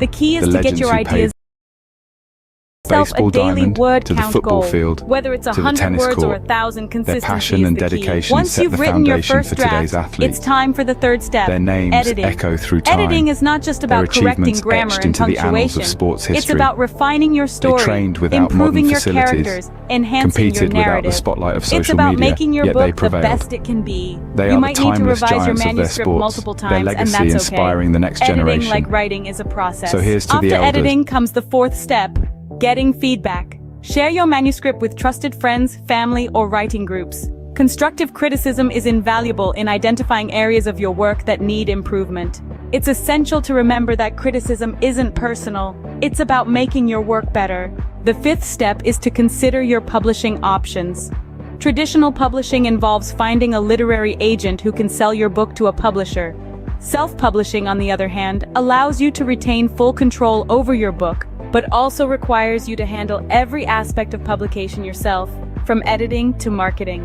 The key is The to get your legends who ideas yourself a baseball daily diamond word to the count football goal. field Whether it's to the 100 tennis words or court. 1,000, Their consistency passion is and the key. dedication Once set you've the written your foundation first for today's draft, athletes. it's time for the third step, Their names editing. echo through time. Editing is not just Their about correcting achievements grammar etched and into the annals punctuation. of sports It's history. about refining your story, trained without improving modern your facilities, characters, enhancing your competed without narrative. the spotlight of social It's about media, making your yet book they the prevailed. best it can be. They You are the might need to timeless revise your giants of their manuscript sports, multiple their times, and legacy that's okay. inspiring the next Editing, generation. like writing, is a process. So here's to After the elders. editing comes the fourth step, getting feedback. Share your manuscript with trusted friends, family, or writing groups. Constructive criticism is invaluable in identifying areas of your work that need improvement. It's essential to remember that criticism isn't personal. It's about making your work better. The fifth step is to consider your publishing options. Traditional publishing involves finding a literary agent who can sell your book to a publisher. Self-publishing, on the other hand, allows you to retain full control over your book, but also requires you to handle every aspect of publication yourself, from editing to marketing.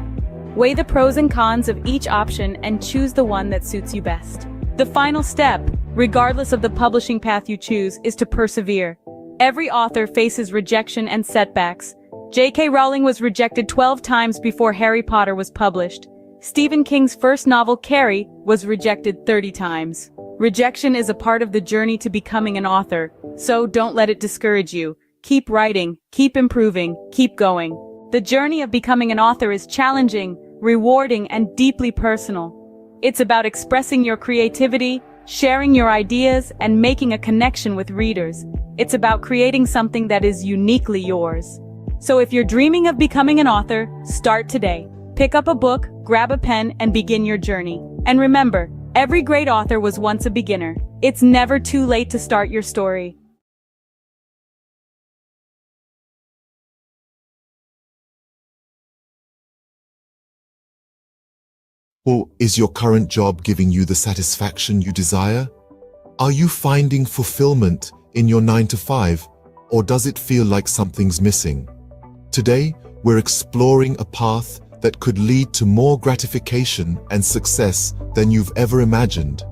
Weigh the pros and cons of each option and choose the one that suits you best. The final step, regardless of the publishing path you choose, is to persevere. Every author faces rejection and setbacks. J.K. Rowling was rejected 12 times before Harry Potter was published. Stephen King's first novel, Carrie, was rejected 30 times. Rejection is a part of the journey to becoming an author, so don't let it discourage you. Keep writing, keep improving, keep going. The journey of becoming an author is challenging, rewarding, and deeply personal. It's about expressing your creativity, sharing your ideas, and making a connection with readers. It's about creating something that is uniquely yours. So if you're dreaming of becoming an author, start today. Pick up a book, grab a pen, and begin your journey. And remember, every great author was once a beginner. It's never too late to start your story. Or is your current job giving you the satisfaction you desire? Are you finding fulfillment in your 9-to-5, or does it feel like something's missing? Today, we're exploring a path that could lead to more gratification and success than you've ever imagined.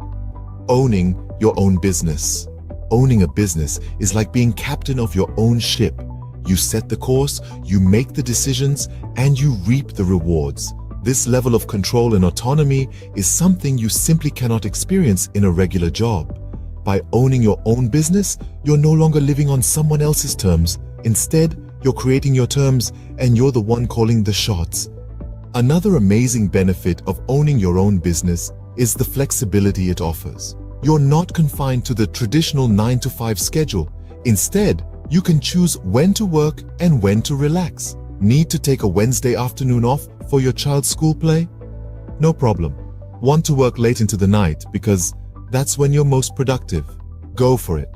Owning your own business. Owning a business is like being captain of your own ship. You set the course, you make the decisions, and you reap the rewards. This level of control and autonomy is something you simply cannot experience in a regular job. By owning your own business, you're no longer living on someone else's terms. Instead, you're creating your terms, and you're the one calling the shots. Another amazing benefit of owning your own business is the flexibility it offers. You're not confined to the traditional 9-to-5 schedule. Instead, you can choose when to work and when to relax. Need to take a Wednesday afternoon off for your child's school play? No problem. Want to work late into the night because that's when you're most productive? Go for it.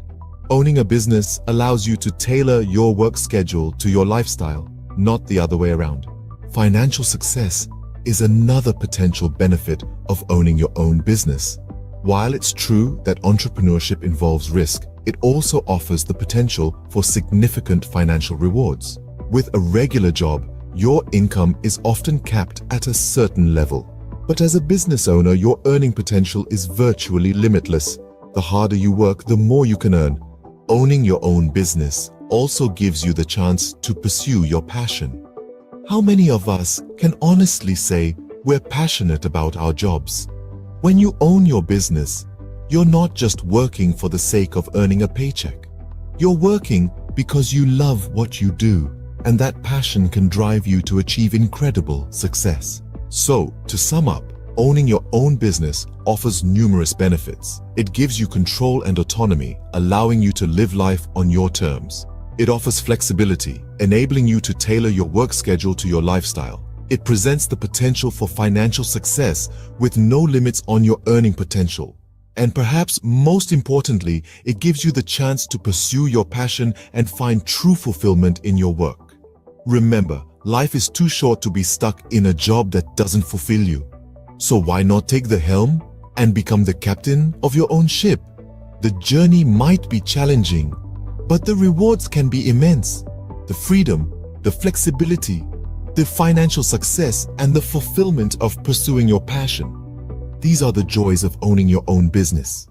Owning a business allows you to tailor your work schedule to your lifestyle, not the other way around. Financial success is another potential benefit of owning your own business. While it's true that entrepreneurship involves risk, it also offers the potential for significant financial rewards. With a regular job, your income is often capped at a certain level. But as a business owner, your earning potential is virtually limitless. The harder you work, the more you can earn. Owning your own business also gives you the chance to pursue your passion. How many of us can honestly say we're passionate about our jobs? When you own your business, you're not just working for the sake of earning a paycheck. You're working because you love what you do, and that passion can drive you to achieve incredible success. So, to sum up, owning your own business offers numerous benefits. It gives you control and autonomy, allowing you to live life on your terms. It offers flexibility, enabling you to tailor your work schedule to your lifestyle. It presents the potential for financial success with no limits on your earning potential. And perhaps most importantly, it gives you the chance to pursue your passion and find true fulfillment in your work. Remember, life is too short to be stuck in a job that doesn't fulfill you. So why not take the helm and become the captain of your own ship? The journey might be challenging, but the rewards can be immense. The freedom, the flexibility, the financial success, and the fulfillment of pursuing your passion. These are the joys of owning your own business.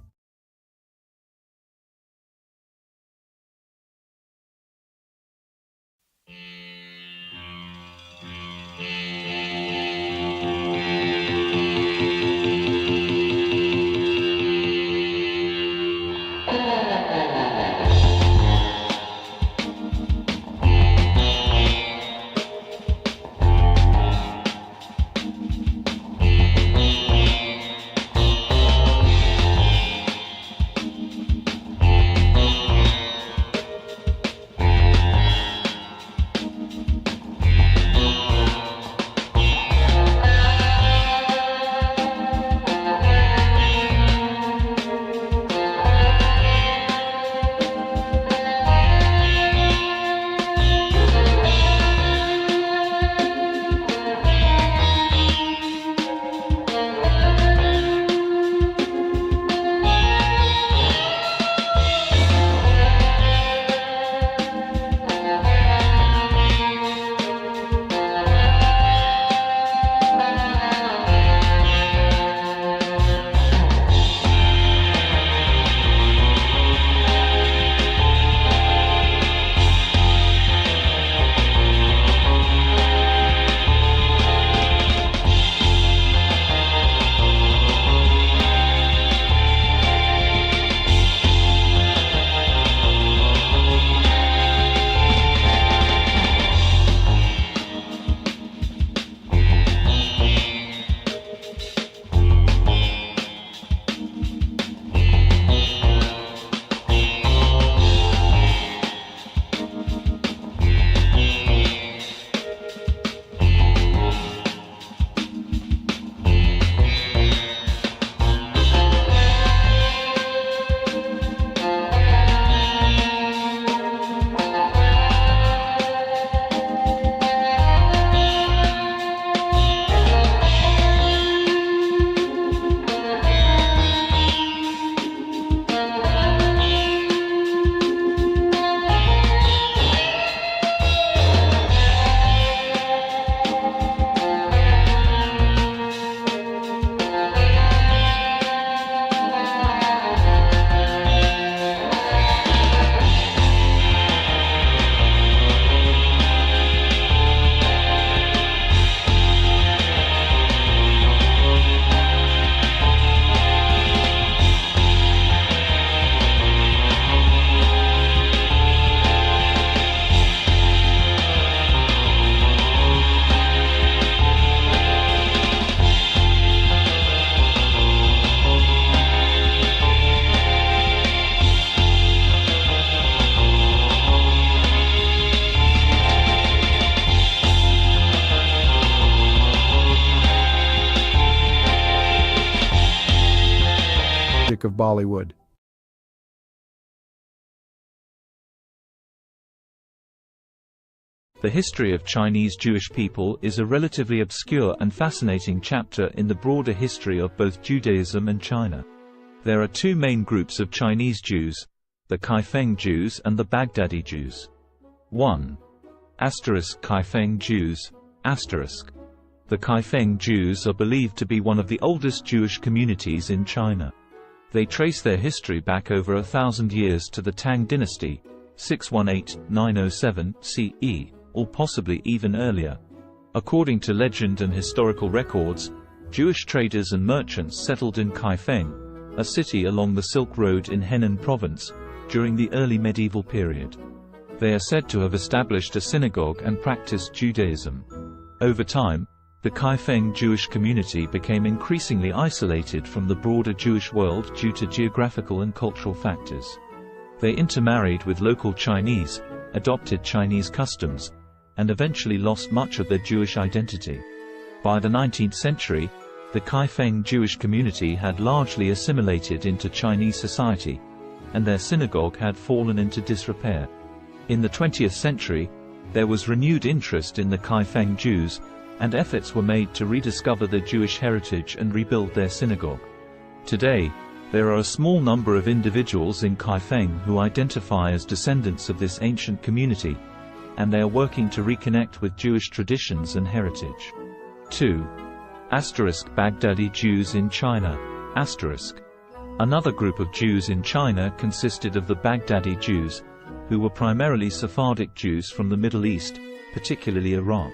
magic of Bollywood. The history of Chinese Jewish people is a relatively obscure and fascinating chapter in the broader history of both Judaism and China. There are two main groups of Chinese Jews, the Kaifeng Jews and the Baghdadi Jews. 1. Kaifeng Jews. The Kaifeng Jews are believed to be one of the oldest Jewish communities in China. They trace their history back over 1,000 years to the Tang dynasty, 618–907 CE, or possibly even earlier. According to legend and historical records, Jewish traders and merchants settled in Kaifeng, a city along the Silk Road in Henan province, during the early medieval period. They are said to have established a synagogue and practiced Judaism. Over time, the Kaifeng Jewish community became increasingly isolated from the broader Jewish world due to geographical and cultural factors. They intermarried with local Chinese, adopted Chinese customs, and eventually lost much of their Jewish identity. By the 19th century, the Kaifeng Jewish community had largely assimilated into Chinese society, and their synagogue had fallen into disrepair. In the 20th century, there was renewed interest in the Kaifeng Jews, and efforts were made to rediscover their Jewish heritage and rebuild their synagogue. Today, there are a small number of individuals in Kaifeng who identify as descendants of this ancient community, and they are working to reconnect with Jewish traditions and heritage. 2. Baghdadi Jews in China. Another group of Jews in China consisted of the Baghdadi Jews, who were primarily Sephardic Jews from the Middle East, particularly Iraq.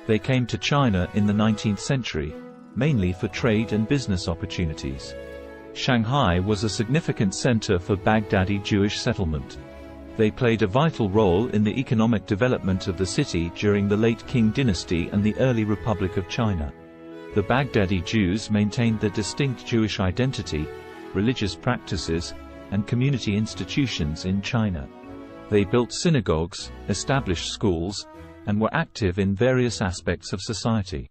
They came to China in the 19th century, mainly for trade and business opportunities. Shanghai was a significant center for Baghdadi Jewish settlement. They played a vital role in the economic development of the city during the late Qing dynasty and the early Republic of China. The Baghdadi Jews maintained their distinct Jewish identity, religious practices, and community institutions in China. They built synagogues, established schools, and were active in various aspects of society.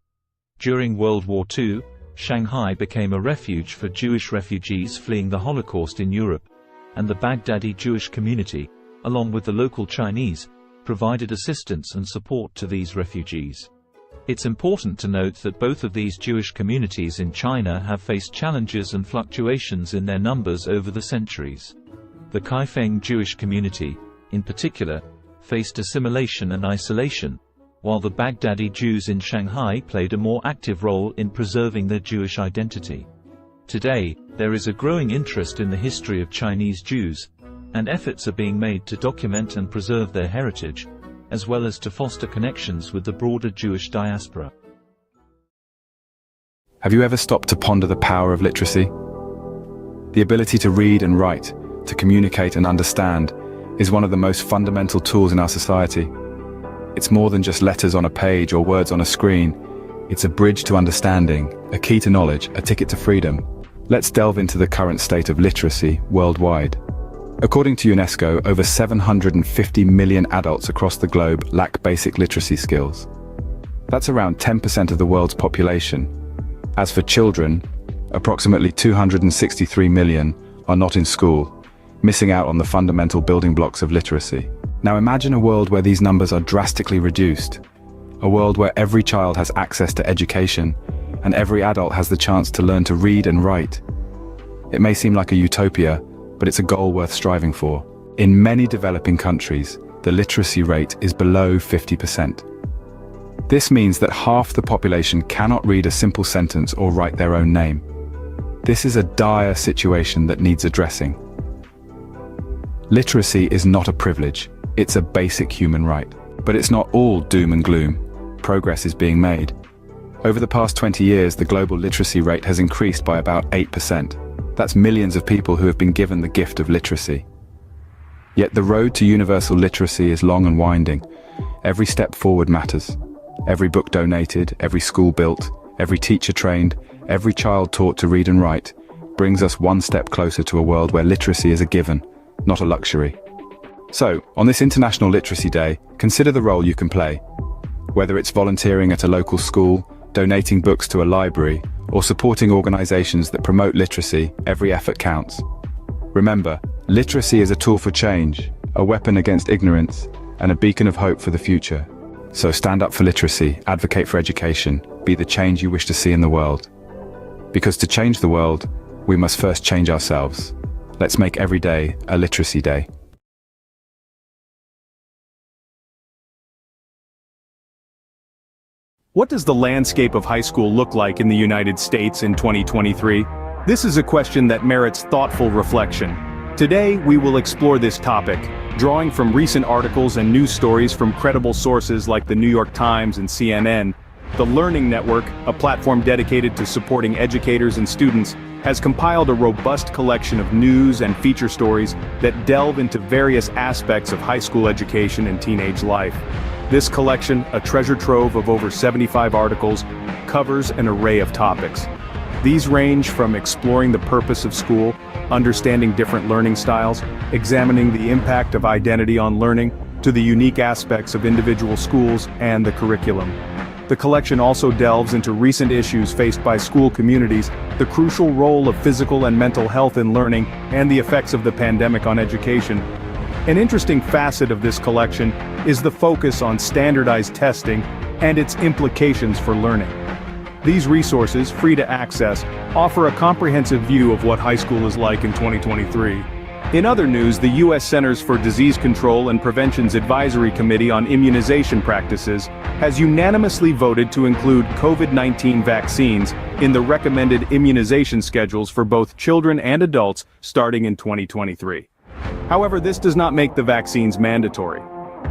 During World War II, Shanghai became a refuge for Jewish refugees fleeing the Holocaust in Europe, and the Baghdadi Jewish community, along with the local Chinese, provided assistance and support to these refugees. It's important to note that both of these Jewish communities in China have faced challenges and fluctuations in their numbers over the centuries. The Kaifeng Jewish community, in particular, faced assimilation and isolation, while the Baghdadi Jews in Shanghai played a more active role in preserving their Jewish identity. Today, there is a growing interest in the history of Chinese Jews, and efforts are being made to document and preserve their heritage, as well as to foster connections with the broader Jewish diaspora. Have you ever stopped to ponder the power of literacy? The ability to read and write, to communicate and understand, is one of the most fundamental tools in our society. It's more than just letters on a page or words on a screen. It's a bridge to understanding, a key to knowledge, a ticket to freedom. Let's delve into the current state of literacy worldwide. According to UNESCO, over 750 million adults across the globe lack basic literacy skills. That's around 10% of the world's population. As for children, approximately 263 million are not in school, missing out on the fundamental building blocks of literacy. Now imagine a world where these numbers are drastically reduced. A world where every child has access to education, and every adult has the chance to learn to read and write. It may seem like a utopia, but it's a goal worth striving for. In many developing countries, the literacy rate is below 50%. This means that half the population cannot read a simple sentence or write their own name. This is a dire situation that needs addressing. Literacy is not a privilege, it's a basic human right. But it's not all doom and gloom. Progress is being made. Over the past 20 years, the global literacy rate has increased by about 8%. That's millions of people who have been given the gift of literacy. Yet the road to universal literacy is long and winding. Every step forward matters. Every book donated, every school built, every teacher trained, every child taught to read and write, brings us one step closer to a world where literacy is a given, not a luxury. So, on this International Literacy Day, consider the role you can play. Whether it's volunteering at a local school, donating books to a library, or supporting organizations that promote literacy, every effort counts. Remember, literacy is a tool for change, a weapon against ignorance, and a beacon of hope for the future. So stand up for literacy, advocate for education, be the change you wish to see in the world. Because to change the world, we must first change ourselves. Let's make every day a literacy day. What does the landscape of high school look like in the United States in 2023? This is a question that merits thoughtful reflection. Today, we will explore this topic, drawing from recent articles and news stories from credible sources like the New York Times and CNN. The Learning Network, a platform dedicated to supporting educators and students, has compiled a robust collection of news and feature stories that delve into various aspects of high school education and teenage life. This collection, a treasure trove of over 75 articles, covers an array of topics. These range from exploring the purpose of school, understanding different learning styles, examining the impact of identity on learning, to the unique aspects of individual schools and the curriculum. The collection also delves into recent issues faced by school communities, the crucial role of physical and mental health in learning, and the effects of the pandemic on education. An interesting facet of this collection is the focus on standardized testing and its implications for learning. These resources, free to access, offer a comprehensive view of what high school is like in 2023. In other news, the U.S. Centers for Disease Control and Prevention's Advisory Committee on Immunization Practices has unanimously voted to include COVID-19 vaccines in the recommended immunization schedules for both children and adults starting in 2023. However, this does not make the vaccines mandatory.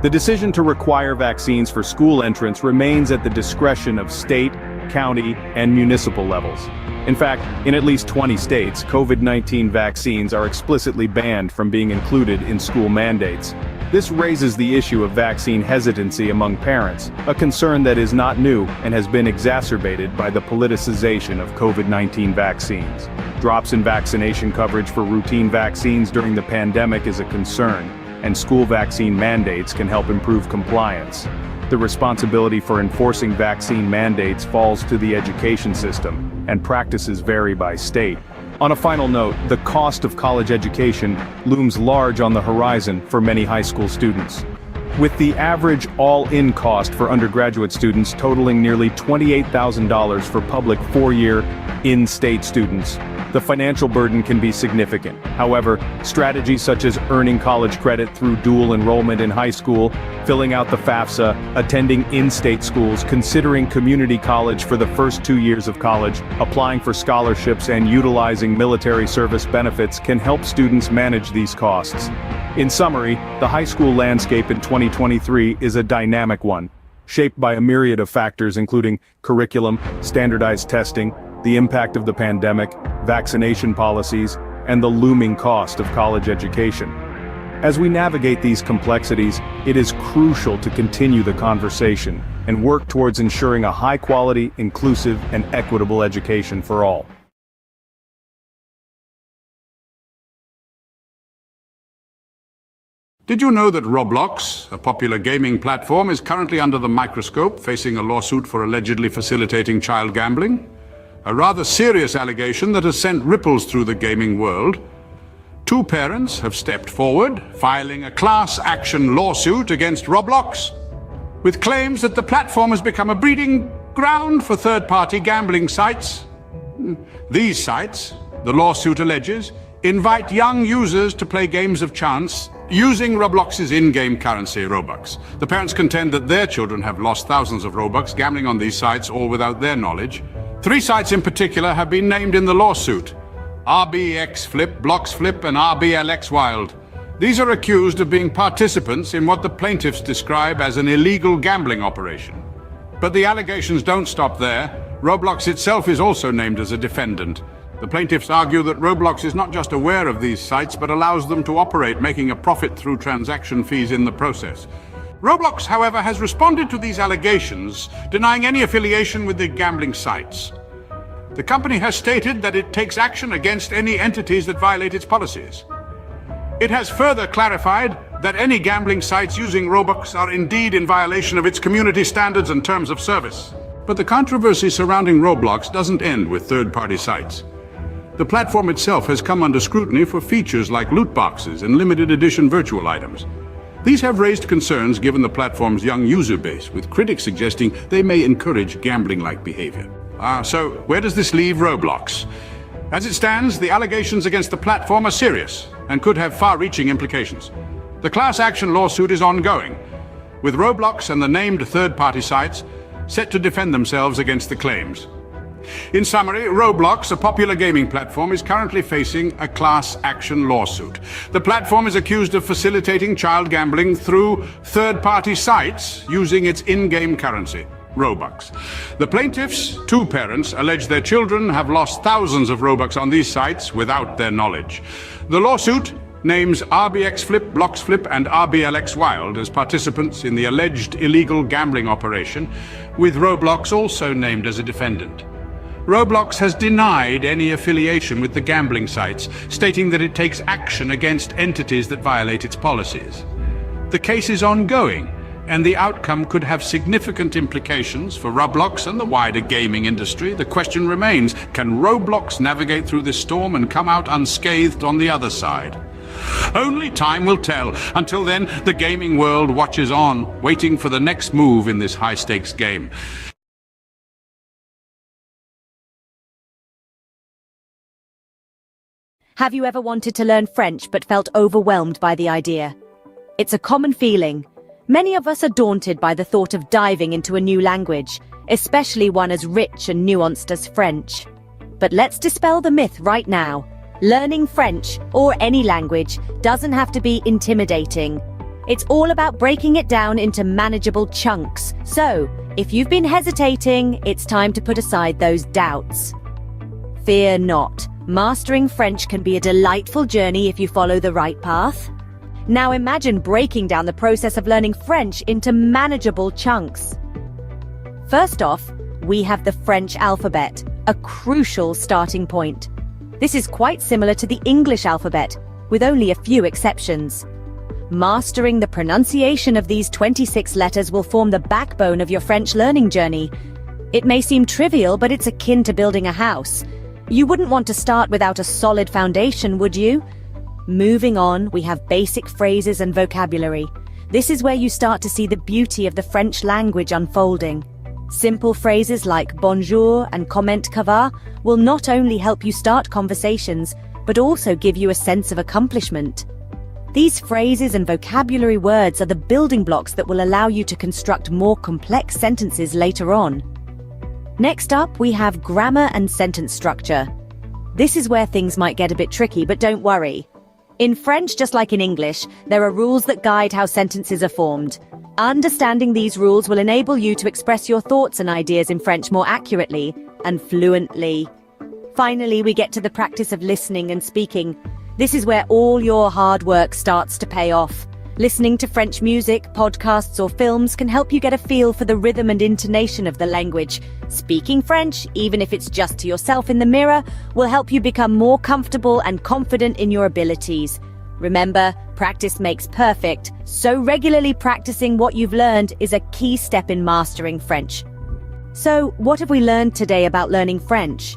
The decision to require vaccines for school entrance remains at the discretion of state, county, and municipal levels. In fact, in at least 20 states, COVID-19 vaccines are explicitly banned from being included in school mandates. This raises the issue of vaccine hesitancy among parents, a concern that is not new and has been exacerbated by the politicization of COVID-19 vaccines. Drops in vaccination coverage for routine vaccines during the pandemic is a concern, and school vaccine mandates can help improve compliance. The responsibility for enforcing vaccine mandates falls to the education system, and practices vary by state. On a final note, the cost of college education looms large on the horizon for many high school students. With the average all-in cost for undergraduate students totaling nearly $28,000 for public four-year, in-state students, the financial burden can be significant. However, strategies such as earning college credit through dual enrollment in high school, filling out the FAFSA, attending in-state schools, considering community college for the first 2 years of college, applying for scholarships, and utilizing military service benefits can help students manage these costs. In summary, the high school landscape in 2023 is a dynamic one, shaped by a myriad of factors including curriculum, standardized testing, the impact of the pandemic, vaccination policies, and the looming cost of college education. As we navigate these complexities, it is crucial to continue the conversation and work towards ensuring a high-quality, inclusive, and equitable education for all. Did you know that Roblox, a popular gaming platform, is currently under the microscope, facing a lawsuit for allegedly facilitating child gambling? A rather serious allegation that has sent ripples through the gaming world. Two parents have stepped forward, filing a class action lawsuit against Roblox, with claims that the platform has become a breeding ground for third-party gambling sites. These sites, the lawsuit alleges, invite young users to play games of chance using Roblox's in-game currency, Robux. The parents contend that their children have lost thousands of Robux gambling on these sites, all without their knowledge. 3 sites in particular have been named in the lawsuit: RBX Flip, Blocks Flip, and RBLX Wild. These are accused of being participants in what the plaintiffs describe as an illegal gambling operation. But the allegations don't stop there. Roblox itself is also named as a defendant. The plaintiffs argue that Roblox is not just aware of these sites, but allows them to operate, making a profit through transaction fees in the process. Roblox, however, has responded to these allegations, denying any affiliation with the gambling sites. The company has stated that it takes action against any entities that violate its policies. It has further clarified that any gambling sites using Robux are indeed in violation of its community standards and terms of service. But the controversy surrounding Roblox doesn't end with third-party sites. The platform itself has come under scrutiny for features like loot boxes and limited edition virtual items. These have raised concerns given the platform's young user base, with critics suggesting they may encourage gambling-like behavior. So where does this leave Roblox? As it stands, the allegations against the platform are serious and could have far-reaching implications. The class action lawsuit is ongoing, with Roblox and the named third-party sites set to defend themselves against the claims. In summary, Roblox, a popular gaming platform, is currently facing a class action lawsuit. The platform is accused of facilitating child gambling through third-party sites using its in-game currency, Robux. The plaintiffs, two parents, allege their children have lost thousands of Robux on these sites without their knowledge. The lawsuit names RBX Flip, Blocks Flip, and RBLX Wild as participants in the alleged illegal gambling operation, with Roblox also named as a defendant. Roblox has denied any affiliation with the gambling sites, stating that it takes action against entities that violate its policies. The case is ongoing, and the outcome could have significant implications for Roblox and the wider gaming industry. The question remains, can Roblox navigate through this storm and come out unscathed on the other side? Only time will tell. Until then, the gaming world watches on, waiting for the next move in this high-stakes game. Have you ever wanted to learn French but felt overwhelmed by the idea? It's a common feeling. Many of us are daunted by the thought of diving into a new language, especially one as rich and nuanced as French. But let's dispel the myth right now. Learning French, or any language, doesn't have to be intimidating. It's all about breaking it down into manageable chunks. So, if you've been hesitating, it's time to put aside those doubts. Fear not. Mastering French can be a delightful journey if you follow the right path. Now imagine breaking down the process of learning French into manageable chunks. First off, we have the French alphabet, a crucial starting point. This is quite similar to the English alphabet, with only a few exceptions. Mastering the pronunciation of these 26 letters will form the backbone of your French learning journey. It may seem trivial, but it's akin to building a house. You wouldn't want to start without a solid foundation, would you? Moving on, we have basic phrases and vocabulary. This is where you start to see the beauty of the French language unfolding. Simple phrases like bonjour and comment ça va will not only help you start conversations, but also give you a sense of accomplishment. These phrases and vocabulary words are the building blocks that will allow you to construct more complex sentences later on. Next up, we have grammar and sentence structure. This is where things might get a bit tricky, but don't worry. In French, just like in English, there are rules that guide how sentences are formed. Understanding these rules will enable you to express your thoughts and ideas in French more accurately and fluently. Finally, we get to the practice of listening and speaking. This is where all your hard work starts to pay off. Listening to French music, podcasts, or films can help you get a feel for the rhythm and intonation of the language. Speaking French, even if it's just to yourself in the mirror, will help you become more comfortable and confident in your abilities. Remember, practice makes perfect, so regularly practicing what you've learned is a key step in mastering French. So, what have we learned today about learning French?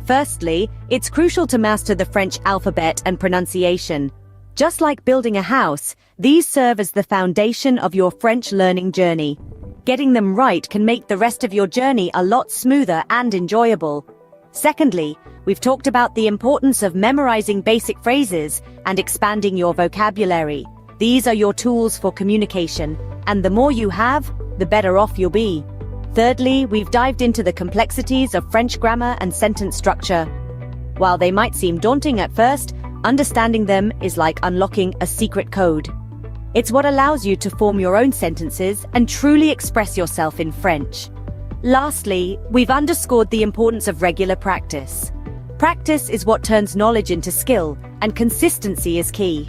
Firstly, it's crucial to master the French alphabet and pronunciation. Just like building a house, these serve as the foundation of your French learning journey. Getting them right can make the rest of your journey a lot smoother and enjoyable. Secondly, we've talked about the importance of memorizing basic phrases and expanding your vocabulary. These are your tools for communication, and the more you have, the better off you'll be. Thirdly, we've dived into the complexities of French grammar and sentence structure. While they might seem daunting at first, understanding them is like unlocking a secret code. It's what allows you to form your own sentences and truly express yourself in French. Lastly, we've underscored the importance of regular practice. Practice is what turns knowledge into skill, and consistency is key.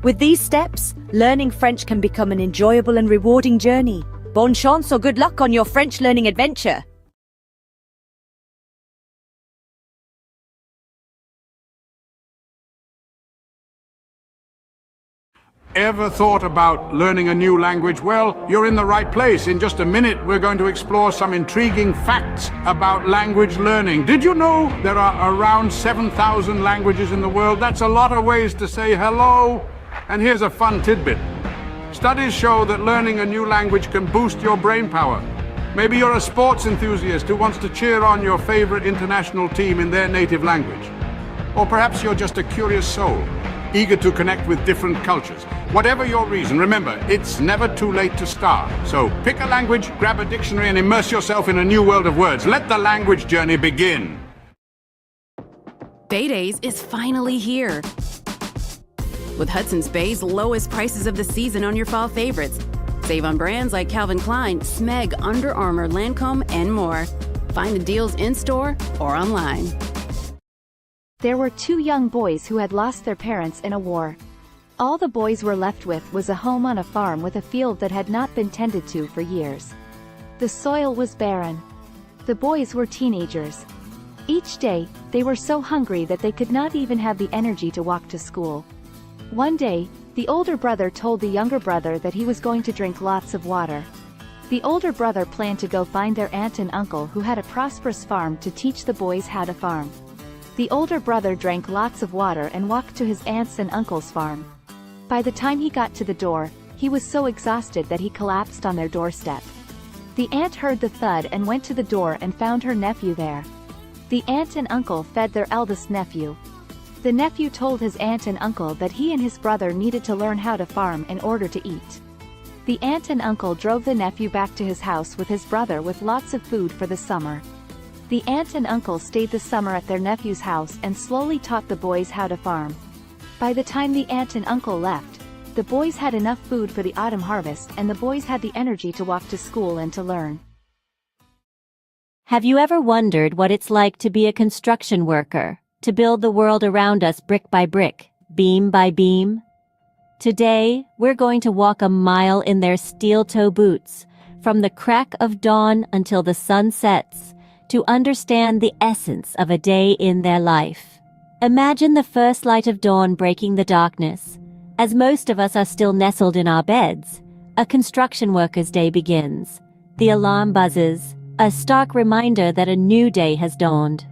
With these steps, learning French can become an enjoyable and rewarding journey. Bonne chance or good luck on your French learning adventure! ever thought about learning a new language? Well, you're in the right place. In just a minute, we're going to explore some intriguing facts about language learning. Did you know there are around 7,000 languages in the world? That's a lot of ways to say hello. And here's a fun tidbit. Studies show that learning a new language can boost your brain power. Maybe you're a sports enthusiast who wants to cheer on your favorite international team in their native language. Or perhaps you're just a curious soul, eager to connect with different cultures. Whatever your reason, remember, it's never too late to start. So pick a language, grab a dictionary, and immerse yourself in a new world of words. Let the language journey begin. Bay Days is finally here. With Hudson's Bay's lowest prices of the season on your fall favorites. Save on brands like Calvin Klein, Smeg, Under Armour, Lancome, and more. Find the deals in-store or online. There were two young boys who had lost their parents in a war. All the boys were left with was a home on a farm with a field that had not been tended to for years. The soil was barren. The boys were teenagers. Each day, they were so hungry that they could not even have the energy to walk to school. One day, the older brother told the younger brother that he was going to drink lots of water. The older brother planned to go find their aunt and uncle who had a prosperous farm to teach the boys how to farm. The older brother drank lots of water and walked to his aunt's and uncle's farm. By the time he got to the door, he was so exhausted that he collapsed on their doorstep. The aunt heard the thud and went to the door and found her nephew there. The aunt and uncle fed their eldest nephew. The nephew told his aunt and uncle that he and his brother needed to learn how to farm in order to eat. The aunt and uncle drove the nephew back to his house with his brother with lots of food for the summer. The aunt and uncle stayed the summer at their nephew's house and slowly taught the boys how to farm. By the time the aunt and uncle left, the boys had enough food for the autumn harvest and the boys had the energy to walk to school and to learn. Have you ever wondered what it's like to be a construction worker? To build the world around us brick by brick, beam by beam? Today, we're going to walk a mile in their steel-toe boots, from the crack of dawn until the sun sets, to understand the essence of a day in their life. Imagine the first light of dawn breaking the darkness. As most of us are still nestled in our beds, a construction worker's day begins. The alarm buzzes, a stark reminder that a new day has dawned.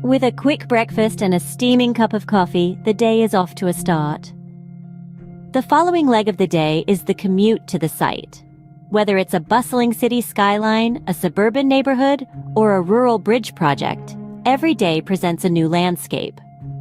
With a quick breakfast and a steaming cup of coffee, the day is off to a start. The following leg of the day is the commute to the site. Whether it's a bustling city skyline, a suburban neighborhood, or a rural bridge project, every day presents a new landscape.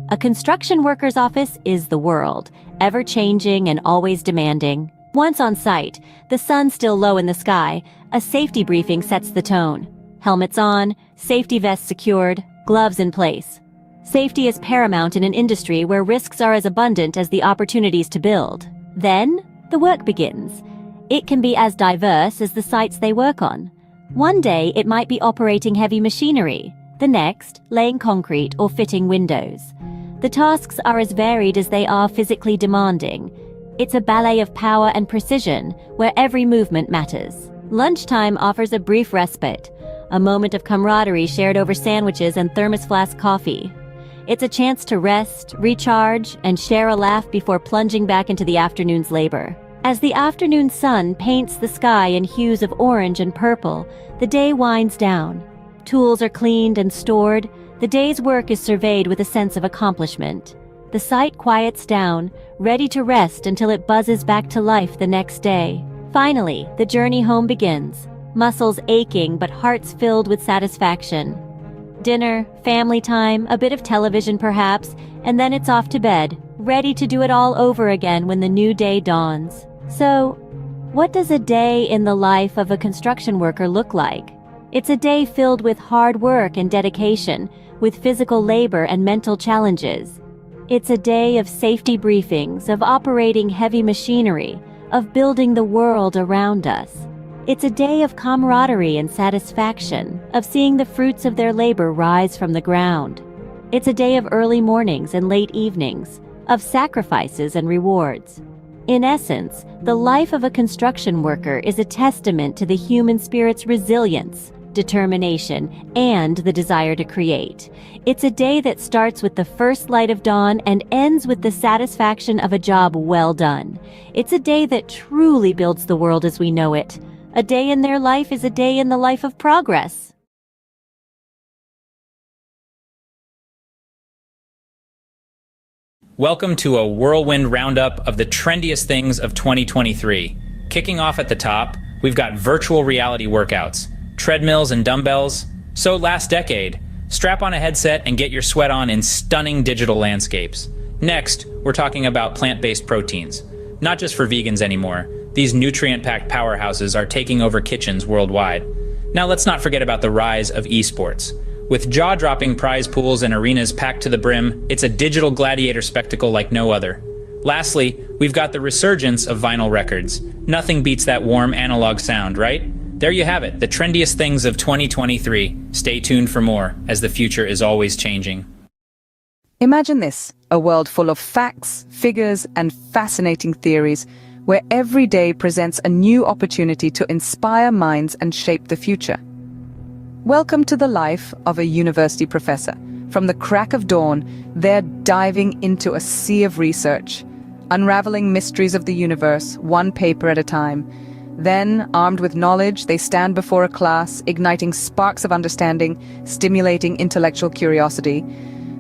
A construction worker's office is the world, ever-changing and always demanding. Once on site, the sun still low in the sky, a safety briefing sets the tone. Helmets on, safety vests secured, gloves in place. Safety is paramount in an industry where risks are as abundant as the opportunities to build. Then, the work begins. It can be as diverse as the sites they work on. One day, it might be operating heavy machinery. The next, laying concrete or fitting windows. The tasks are as varied as they are physically demanding. It's a ballet of power and precision, where every movement matters. Lunchtime offers a brief respite, a moment of camaraderie shared over sandwiches and thermos flask coffee. It's a chance to rest, recharge, and share a laugh before plunging back into the afternoon's labor. As the afternoon sun paints the sky in hues of orange and purple, the day winds down. Tools are cleaned and stored. The day's work is surveyed with a sense of accomplishment. The site quiets down, ready to rest until it buzzes back to life the next day. Finally, the journey home begins. Muscles aching but hearts filled with satisfaction. Dinner, family time, a bit of television perhaps, and then it's off to bed, ready to do it all over again when the new day dawns. So, what does a day in the life of a construction worker look like? It's a day filled with hard work and dedication, with physical labor and mental challenges. It's a day of safety briefings, of operating heavy machinery, of building the world around us. It's a day of camaraderie and satisfaction, of seeing the fruits of their labor rise from the ground. It's a day of early mornings and late evenings, of sacrifices and rewards. In essence, the life of a construction worker is a testament to the human spirit's resilience, determination, and the desire to create. It's a day that starts with the first light of dawn and ends with the satisfaction of a job well done. It's a day that truly builds the world as we know it. A day in their life is a day in the life of progress. Welcome to a whirlwind roundup of the trendiest things of 2023. Kicking off at the top, we've got virtual reality workouts, treadmills and dumbbells. So last decade, strap on a headset and get your sweat on in stunning digital landscapes. Next, we're talking about plant-based proteins. Not just for vegans anymore. These nutrient-packed powerhouses are taking over kitchens worldwide. Now let's not forget about the rise of esports. With jaw-dropping prize pools and arenas packed to the brim, it's a digital gladiator spectacle like no other. Lastly, we've got the resurgence of vinyl records. Nothing beats that warm analog sound, right? There you have it, the trendiest things of 2023. Stay tuned for more, as the future is always changing. Imagine this, a world full of facts, figures, and fascinating theories, where every day presents a new opportunity to inspire minds and shape the future. Welcome to the life of a university professor. From the crack of dawn, they're diving into a sea of research, unraveling mysteries of the universe, one paper at a time. Then, armed with knowledge, they stand before a class, igniting sparks of understanding, stimulating intellectual curiosity.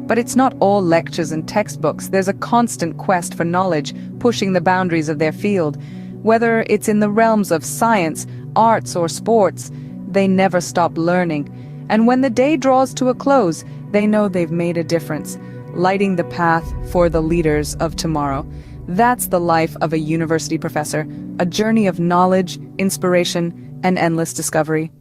But it's not all lectures and textbooks. There's a constant quest for knowledge, pushing the boundaries of their field. Whether it's in the realms of science, arts, or sports, they never stop learning. And when the day draws to a close, they know they've made a difference, lighting the path for the leaders of tomorrow. That's the life of a university professor, a journey of knowledge, inspiration, and endless discovery.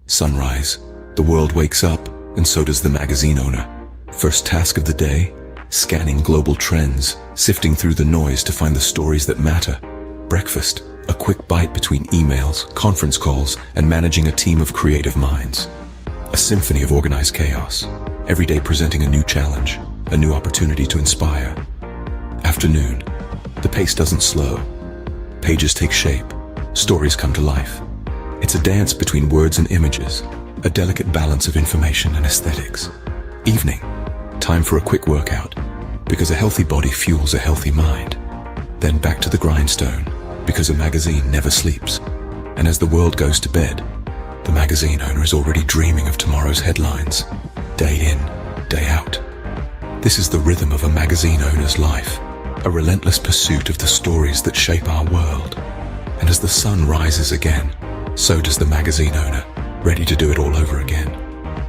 Sunrise. The world wakes up, and so does the magazine owner. First task of the day, scanning global trends, sifting through the noise to find the stories that matter. Breakfast. A quick bite between emails, conference calls, and managing a team of creative minds. A symphony of organized chaos, every day presenting a new challenge, a new opportunity to inspire. Afternoon. The pace doesn't slow. Pages take shape, stories come to life. It's a dance between words and images, a delicate balance of information and aesthetics. Evening. Time for a quick workout, because a healthy body fuels a healthy mind. Then back to the grindstone, because a magazine never sleeps. And as the world goes to bed, the magazine owner is already dreaming of tomorrow's headlines, day in, day out. This is the rhythm of a magazine owner's life, a relentless pursuit of the stories that shape our world. And as the sun rises again, so does the magazine owner, ready to do it all over again.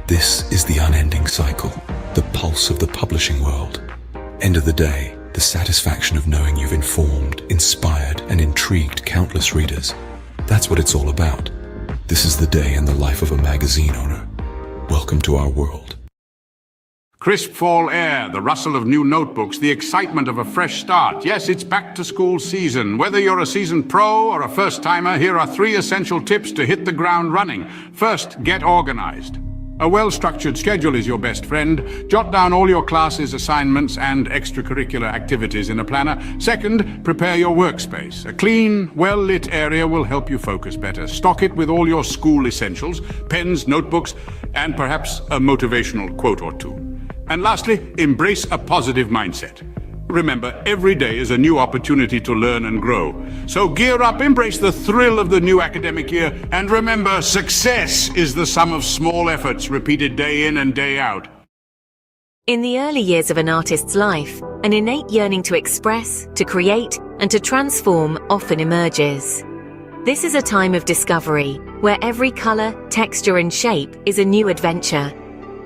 This is the unending cycle, the pulse of the publishing world. End of the day, the satisfaction of knowing you've informed, inspired, and intrigued countless readers. That's what it's all about. This is the day in the life of a magazine owner. Welcome to our world. Crisp fall air, the rustle of new notebooks, the excitement of a fresh start. Yes, it's back to school season. Whether you're a seasoned pro or a first-timer, here are 3 essential tips to hit the ground running. First, get organized. A well-structured schedule is your best friend. Jot down all your classes, assignments, and extracurricular activities in a planner. Second, prepare your workspace. A clean, well-lit area will help you focus better. Stock it with all your school essentials, pens, notebooks, and perhaps a motivational quote or two. And lastly, embrace a positive mindset. Remember, every day is a new opportunity to learn and grow. So gear up, embrace the thrill of the new academic year, and remember, success is the sum of small efforts repeated day in and day out. In the early years of an artist's life, an innate yearning to express, to create, and to transform often emerges. This is a time of discovery, where every color, texture, and shape is a new adventure.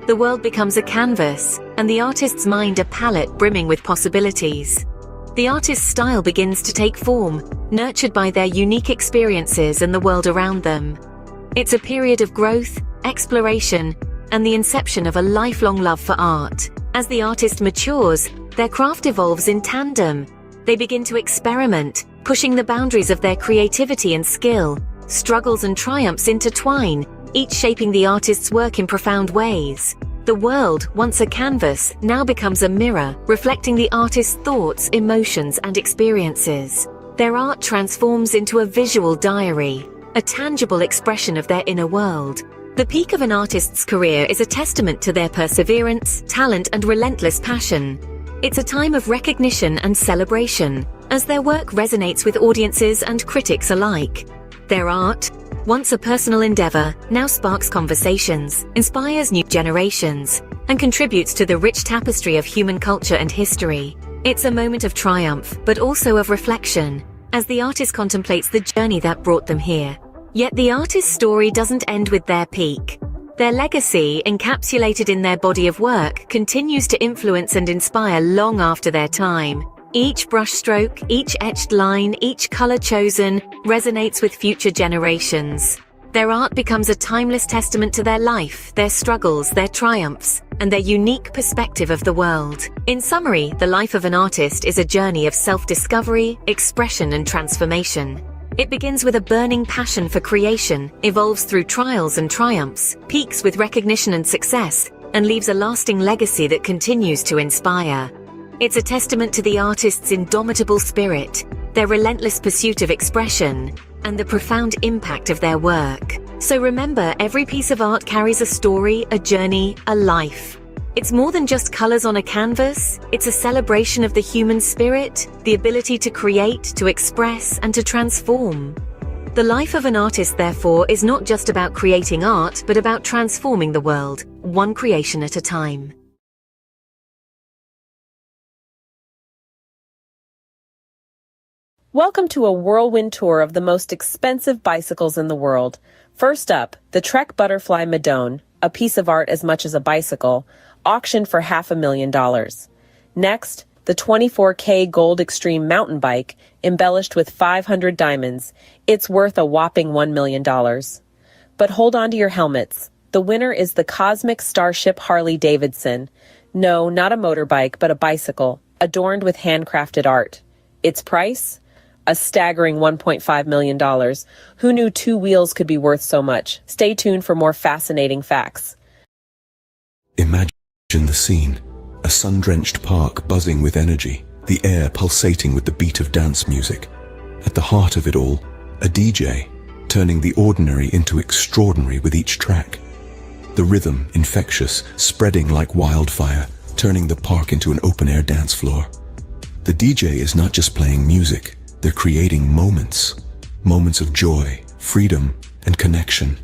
The world becomes a canvas, and the artist's mind a palette brimming with possibilities. The artist's style begins to take form, nurtured by their unique experiences and the world around them. It's a period of growth, exploration, and the inception of a lifelong love for art. As the artist matures, their craft evolves in tandem. They begin to experiment, pushing the boundaries of their creativity and skill. Struggles and triumphs intertwine, each shaping the artist's work in profound ways. The world, once a canvas, now becomes a mirror, reflecting the artist's thoughts, emotions, and experiences. Their art transforms into a visual diary, a tangible expression of their inner world. The peak of an artist's career is a testament to their perseverance, talent, and relentless passion. It's a time of recognition and celebration, as their work resonates with audiences and critics alike. Their art, once a personal endeavor, now sparks conversations, inspires new generations, and contributes to the rich tapestry of human culture and history. It's a moment of triumph, but also of reflection, as the artist contemplates the journey that brought them here. Yet the artist's story doesn't end with their peak. Their legacy, encapsulated in their body of work, continues to influence and inspire long after their time. Each brushstroke, each etched line, each color chosen resonates with future generations. Their art becomes a timeless testament to their life, their struggles, their triumphs, and their unique perspective of the world. In summary, the life of an artist is a journey of self-discovery, expression, and transformation. It begins with a burning passion for creation, evolves through trials and triumphs, peaks with recognition and success, and leaves a lasting legacy that continues to inspire. It's a testament to the artist's indomitable spirit, their relentless pursuit of expression, and the profound impact of their work. So remember, every piece of art carries a story, a journey, a life. It's more than just colors on a canvas. It's a celebration of the human spirit, the ability to create, to express, and to transform. The life of an artist, therefore, is not just about creating art, but about transforming the world, one creation at a time. Welcome to a whirlwind tour of the most expensive bicycles in the world. First up, the Trek Butterfly Madone, a piece of art as much as a bicycle, auctioned for $500,000. Next, the 24K Gold Extreme mountain bike, embellished with 500 diamonds. It's worth a whopping $1 million. But hold on to your helmets. The winner is the Cosmic Starship Harley Davidson. No, not a motorbike, but a bicycle, adorned with handcrafted art. Its price? A staggering $1.5 million. Who knew two wheels could be worth so much? Stay tuned for more fascinating facts. Imagine the scene. A sun-drenched park buzzing with energy, the air pulsating with the beat of dance music. At the heart of it all, a DJ, turning the ordinary into extraordinary with each track. The rhythm, infectious, spreading like wildfire, turning the park into an open-air dance floor. The DJ is not just playing music, they're creating moments. Moments of joy, freedom, and connection.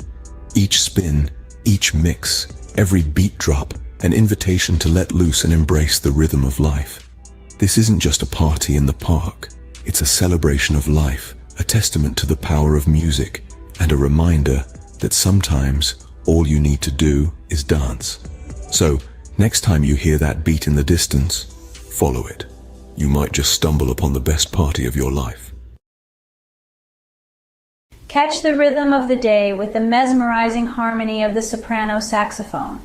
Each spin, each mix, every beat drop, an invitation to let loose and embrace the rhythm of life. This isn't just a party in the park. It's a celebration of life, a testament to the power of music, and a reminder that sometimes all you need to do is dance. So, next time you hear that beat in the distance, follow it. You might just stumble upon the best party of your life. Catch the rhythm of the day with the mesmerizing harmony of the soprano saxophone.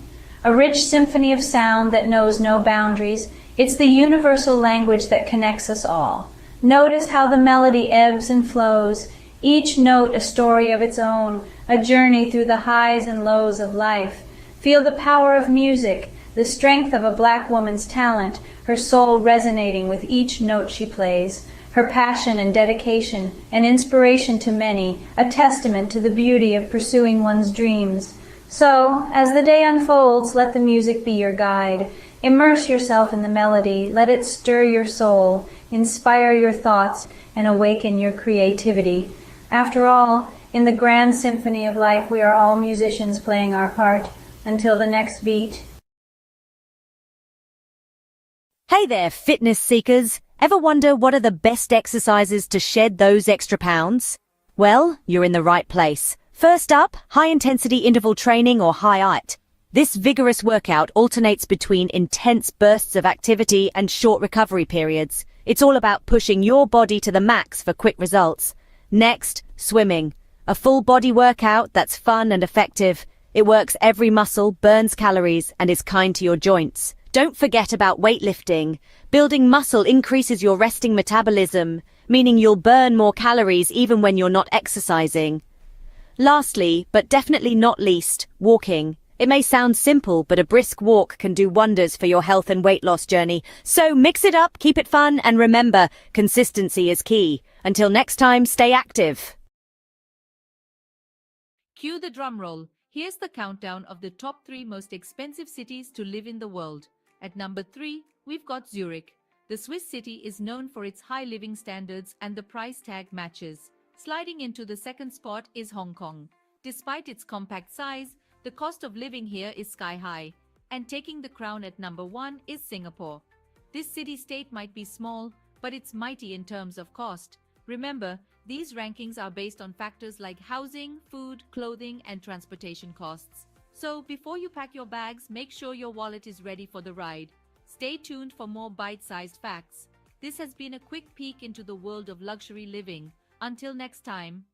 A rich symphony of sound that knows no boundaries. It's the universal language that connects us all. Notice how the melody ebbs and flows, each note a story of its own, a journey through the highs and lows of life. Feel the power of music, the strength of a black woman's talent, her soul resonating with each note she plays, her passion and dedication, an inspiration to many, a testament to the beauty of pursuing one's dreams. So, as the day unfolds, let the music be your guide. Immerse yourself in the melody, let it stir your soul, inspire your thoughts, and awaken your creativity. After all, in the grand symphony of life, we are all musicians playing our part. Until the next beat. Hey there, fitness seekers. Ever wonder what are the best exercises to shed those extra pounds? Well, you're in the right place. First up, high-intensity interval training or HIIT. This vigorous workout alternates between intense bursts of activity and short recovery periods. It's all about pushing your body to the max for quick results. Next, swimming. A full-body workout that's fun and effective. It works every muscle, burns calories, and is kind to your joints. Don't forget about weightlifting. Building muscle increases your resting metabolism, meaning you'll burn more calories even when you're not exercising. Lastly, but definitely not least, walking. It may sound simple, but a brisk walk can do wonders for your health and weight loss journey. So mix it up, keep it fun, and remember, consistency is key. Until next time, stay active. Cue the drum roll. Here's the countdown of the top 3 most expensive cities to live in the world. At number 3, we've got Zurich. The Swiss city is known for its high living standards and the price tag matches. Sliding into the second spot is Hong Kong. Despite its compact size, the cost of living here is sky high. And taking the crown at number 1 is Singapore. This city-state might be small, but it's mighty in terms of cost. Remember, these rankings are based on factors like housing, food, clothing, and transportation costs. So before you pack your bags, make sure your wallet is ready for the ride. Stay tuned for more bite-sized facts. This has been a quick peek into the world of luxury living. Until next time.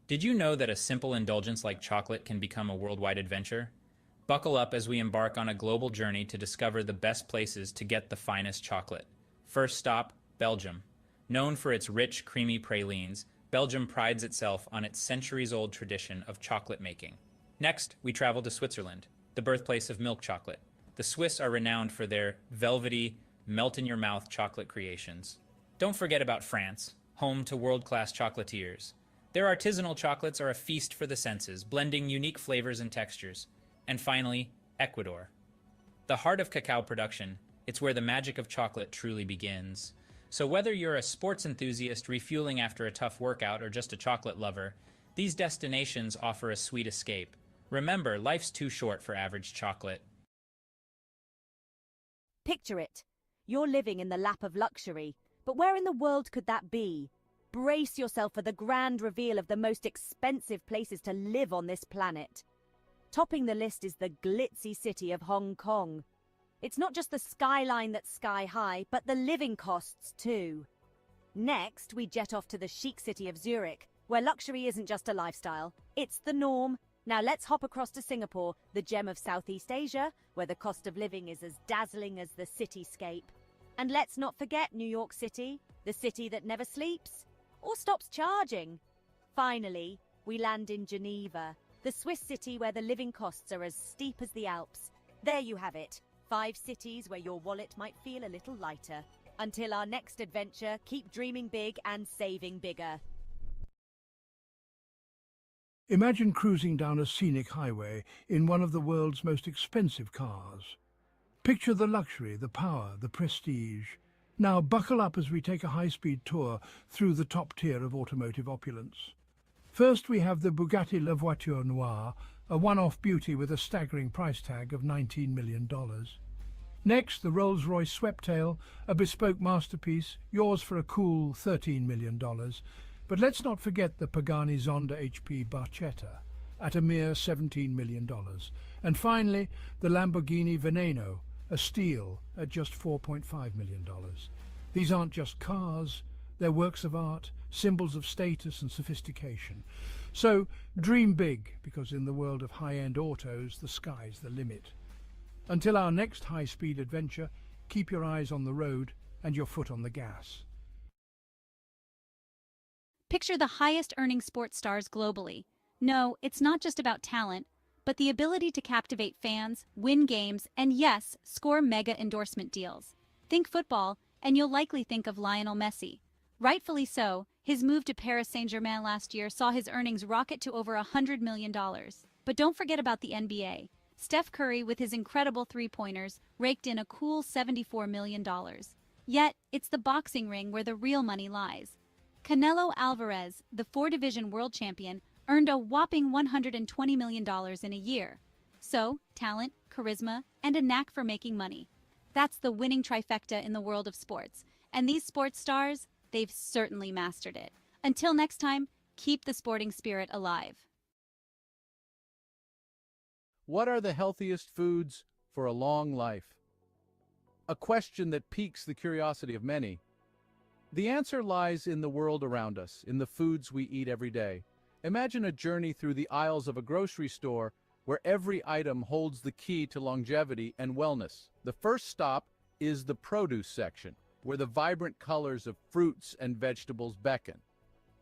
Did you know that a simple indulgence like chocolate can become a worldwide adventure? Buckle up as we embark on a global journey to discover the best places to get the finest chocolate. First stop, Belgium. Known for its rich, creamy pralines, Belgium prides itself on its centuries-old tradition of chocolate making. Next, we travel to Switzerland, the birthplace of milk chocolate. The Swiss are renowned for their velvety, melt-in-your-mouth chocolate creations. Don't forget about France, home to world-class chocolatiers. Their artisanal chocolates are a feast for the senses, blending unique flavors and textures. And finally, Ecuador. The heart of cacao production, it's where the magic of chocolate truly begins. So whether you're a sports enthusiast refueling after a tough workout or just a chocolate lover, these destinations offer a sweet escape. Remember, life's too short for average chocolate. Picture it. You're living in the lap of luxury, but where in the world could that be? Brace yourself for the grand reveal of the most expensive places to live on this planet. Topping the list is the glitzy city of Hong Kong. It's not just the skyline that's sky high, but the living costs too. Next, we jet off to the chic city of Zurich, where luxury isn't just a lifestyle, it's the norm. Now let's hop across to Singapore, the gem of Southeast Asia, where the cost of living is as dazzling as the cityscape. And let's not forget New York City, the city that never sleeps or stops charging. Finally, we land in Geneva, the Swiss city where the living costs are as steep as the Alps. There you have it, 5 cities where your wallet might feel a little lighter. Until our next adventure, keep dreaming big and saving bigger. Imagine cruising down a scenic highway in one of the world's most expensive cars. Picture the luxury, the power, the prestige. Now buckle up as we take a high-speed tour through the top tier of automotive opulence. First we have the Bugatti La Voiture Noire, a one-off beauty with a staggering price tag of $19 million. Next, the Rolls-Royce Sweptail, a bespoke masterpiece, yours for a cool $13 million. But let's not forget the Pagani Zonda HP Barchetta, at a mere $17 million. And finally, the Lamborghini Veneno, a steal at just $4.5 million. These aren't just cars, they're works of art, symbols of status and sophistication. So dream big, because in the world of high-end autos, the sky's the limit. Until our next high-speed adventure, keep your eyes on the road and your foot on the gas. Picture the highest-earning sports stars globally. No, it's not just about talent, but the ability to captivate fans, win games, and yes, score mega endorsement deals. Think football, and you'll likely think of Lionel Messi. Rightfully so, his move to Paris Saint-Germain last year saw his earnings rocket to over $100 million. But don't forget about the NBA. Steph Curry, with his incredible three-pointers, raked in a cool $74 million. Yet, it's the boxing ring where the real money lies. Canelo Alvarez, the four-division world champion, earned a whopping $120 million in a year. So, talent, charisma, and a knack for making money. That's the winning trifecta in the world of sports. And these sports stars, they've certainly mastered it. Until next time, keep the sporting spirit alive. What are the healthiest foods for a long life? A question that piques the curiosity of many. The answer lies in the world around us, in the foods we eat every day. Imagine a journey through the aisles of a grocery store where every item holds the key to longevity and wellness. The first stop is the produce section, where the vibrant colors of fruits and vegetables beckon.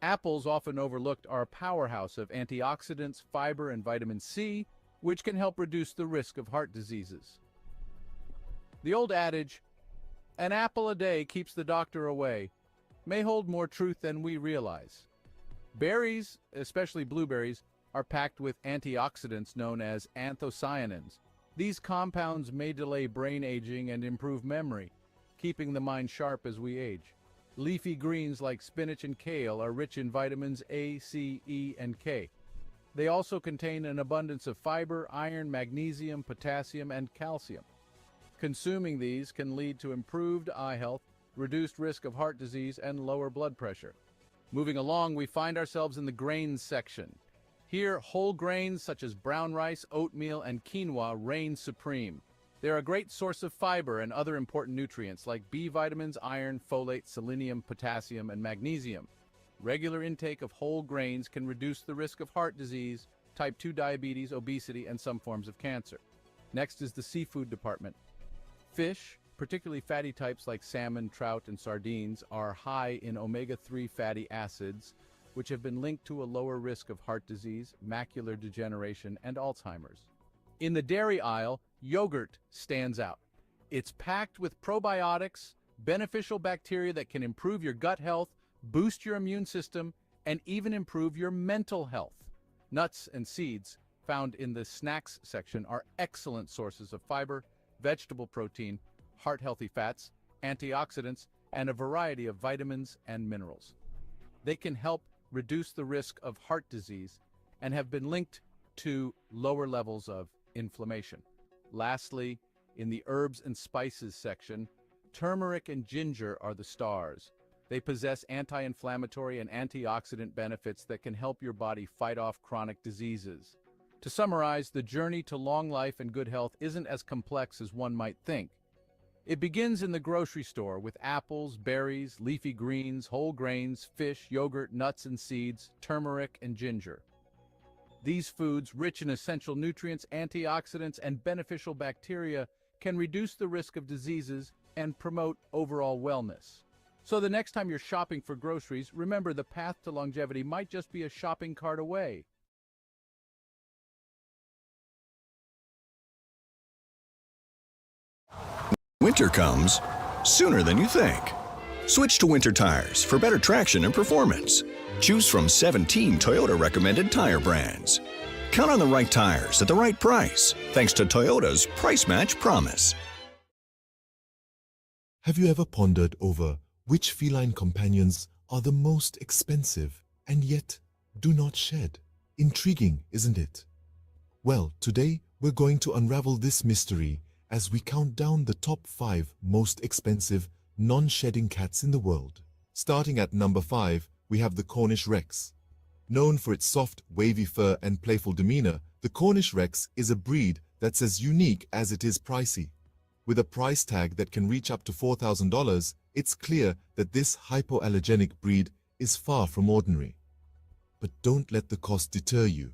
Apples, often overlooked, are a powerhouse of antioxidants, fiber, and vitamin C, which can help reduce the risk of heart diseases. The old adage, "An apple a day keeps the doctor away," may hold more truth than we realize. Berries, especially blueberries, are packed with antioxidants known as anthocyanins. These compounds may delay brain aging and improve memory, keeping the mind sharp as we age. Leafy greens like spinach and kale are rich in vitamins A, C, E, and K. They also contain an abundance of fiber, iron, magnesium, potassium, and calcium. Consuming these can lead to improved eye health, reduced risk of heart disease, and lower blood pressure. Moving along, we find ourselves in the grains section. Here, whole grains such as brown rice, oatmeal, and quinoa reign supreme. They're a great source of fiber and other important nutrients like B vitamins, iron, folate, selenium, potassium, and magnesium. Regular intake of whole grains can reduce the risk of heart disease, type 2 diabetes, obesity, and some forms of cancer. Next is the seafood department. Fish, particularly fatty types like salmon, trout, and sardines, are high in omega-3 fatty acids, which have been linked to a lower risk of heart disease, macular degeneration, and Alzheimer's. In the dairy aisle, yogurt stands out. It's packed with probiotics, beneficial bacteria that can improve your gut health, boost your immune system, and even improve your mental health. Nuts and seeds, found in the snacks section, are excellent sources of fiber, vegetable protein, heart-healthy fats, antioxidants, and a variety of vitamins and minerals. They can help reduce the risk of heart disease and have been linked to lower levels of inflammation. Lastly, in the herbs and spices section, turmeric and ginger are the stars. They possess anti-inflammatory and antioxidant benefits that can help your body fight off chronic diseases. To summarize, the journey to long life and good health isn't as complex as one might think. It begins in the grocery store with apples, berries, leafy greens, whole grains, fish, yogurt, nuts and seeds, turmeric, and ginger. These foods, rich in essential nutrients, antioxidants, and beneficial bacteria, can reduce the risk of diseases and promote overall wellness. So the next time you're shopping for groceries, remember the path to longevity might just be a shopping cart away. Winter comes sooner than you think. Switch to winter tires for better traction and performance. Choose from 17 Toyota recommended tire brands. Count on the right tires at the right price, thanks to Toyota's Price Match Promise. Have you ever pondered over which feline companions are the most expensive and yet do not shed? Intriguing, isn't it? Well, today we're going to unravel this mystery as we count down the top 5 most expensive non-shedding cats in the world. Starting at number 5, we have the Cornish Rex. Known for its soft, wavy fur and playful demeanor, the Cornish Rex is a breed that's as unique as it is pricey. With a price tag that can reach up to $4,000, it's clear that this hypoallergenic breed is far from ordinary. But don't let the cost deter you.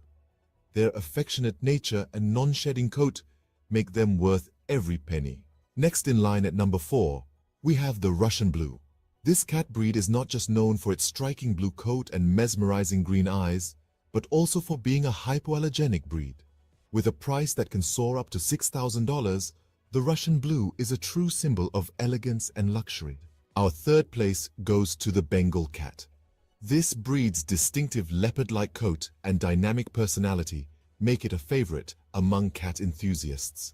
Their affectionate nature and non-shedding coat make them worth every penny. Next in line at number 4, we have the Russian Blue. This cat breed is not just known for its striking blue coat and mesmerizing green eyes, but also for being a hypoallergenic breed. With a price that can soar up to $6,000, the Russian Blue is a true symbol of elegance and luxury. Our third place goes to the Bengal cat. This breed's distinctive leopard-like coat and dynamic personality make it a favorite among cat enthusiasts.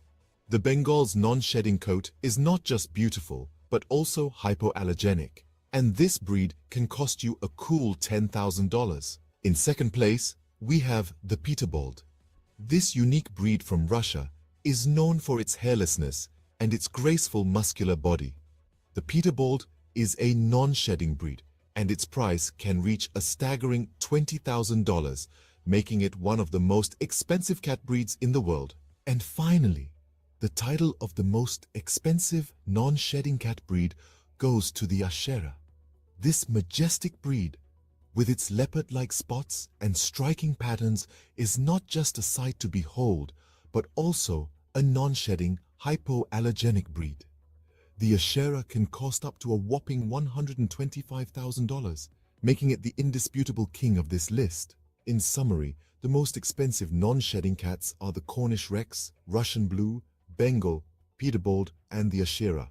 The Bengal's non-shedding coat is not just beautiful, but also hypoallergenic, and this breed can cost you a cool $10,000. In second place, we have the Peterbold. This unique breed from Russia is known for its hairlessness and its graceful muscular body. The Peterbold is a non-shedding breed, and its price can reach a staggering $20,000, making it one of the most expensive cat breeds in the world. And finally, the title of the most expensive non-shedding cat breed goes to the Ashera. This majestic breed, with its leopard-like spots and striking patterns, is not just a sight to behold, but also a non-shedding, hypoallergenic breed. The Ashera can cost up to a whopping $125,000, making it the indisputable king of this list. In summary, the most expensive non-shedding cats are the Cornish Rex, Russian Blue, Bengal, Peterbold, and the Ashera.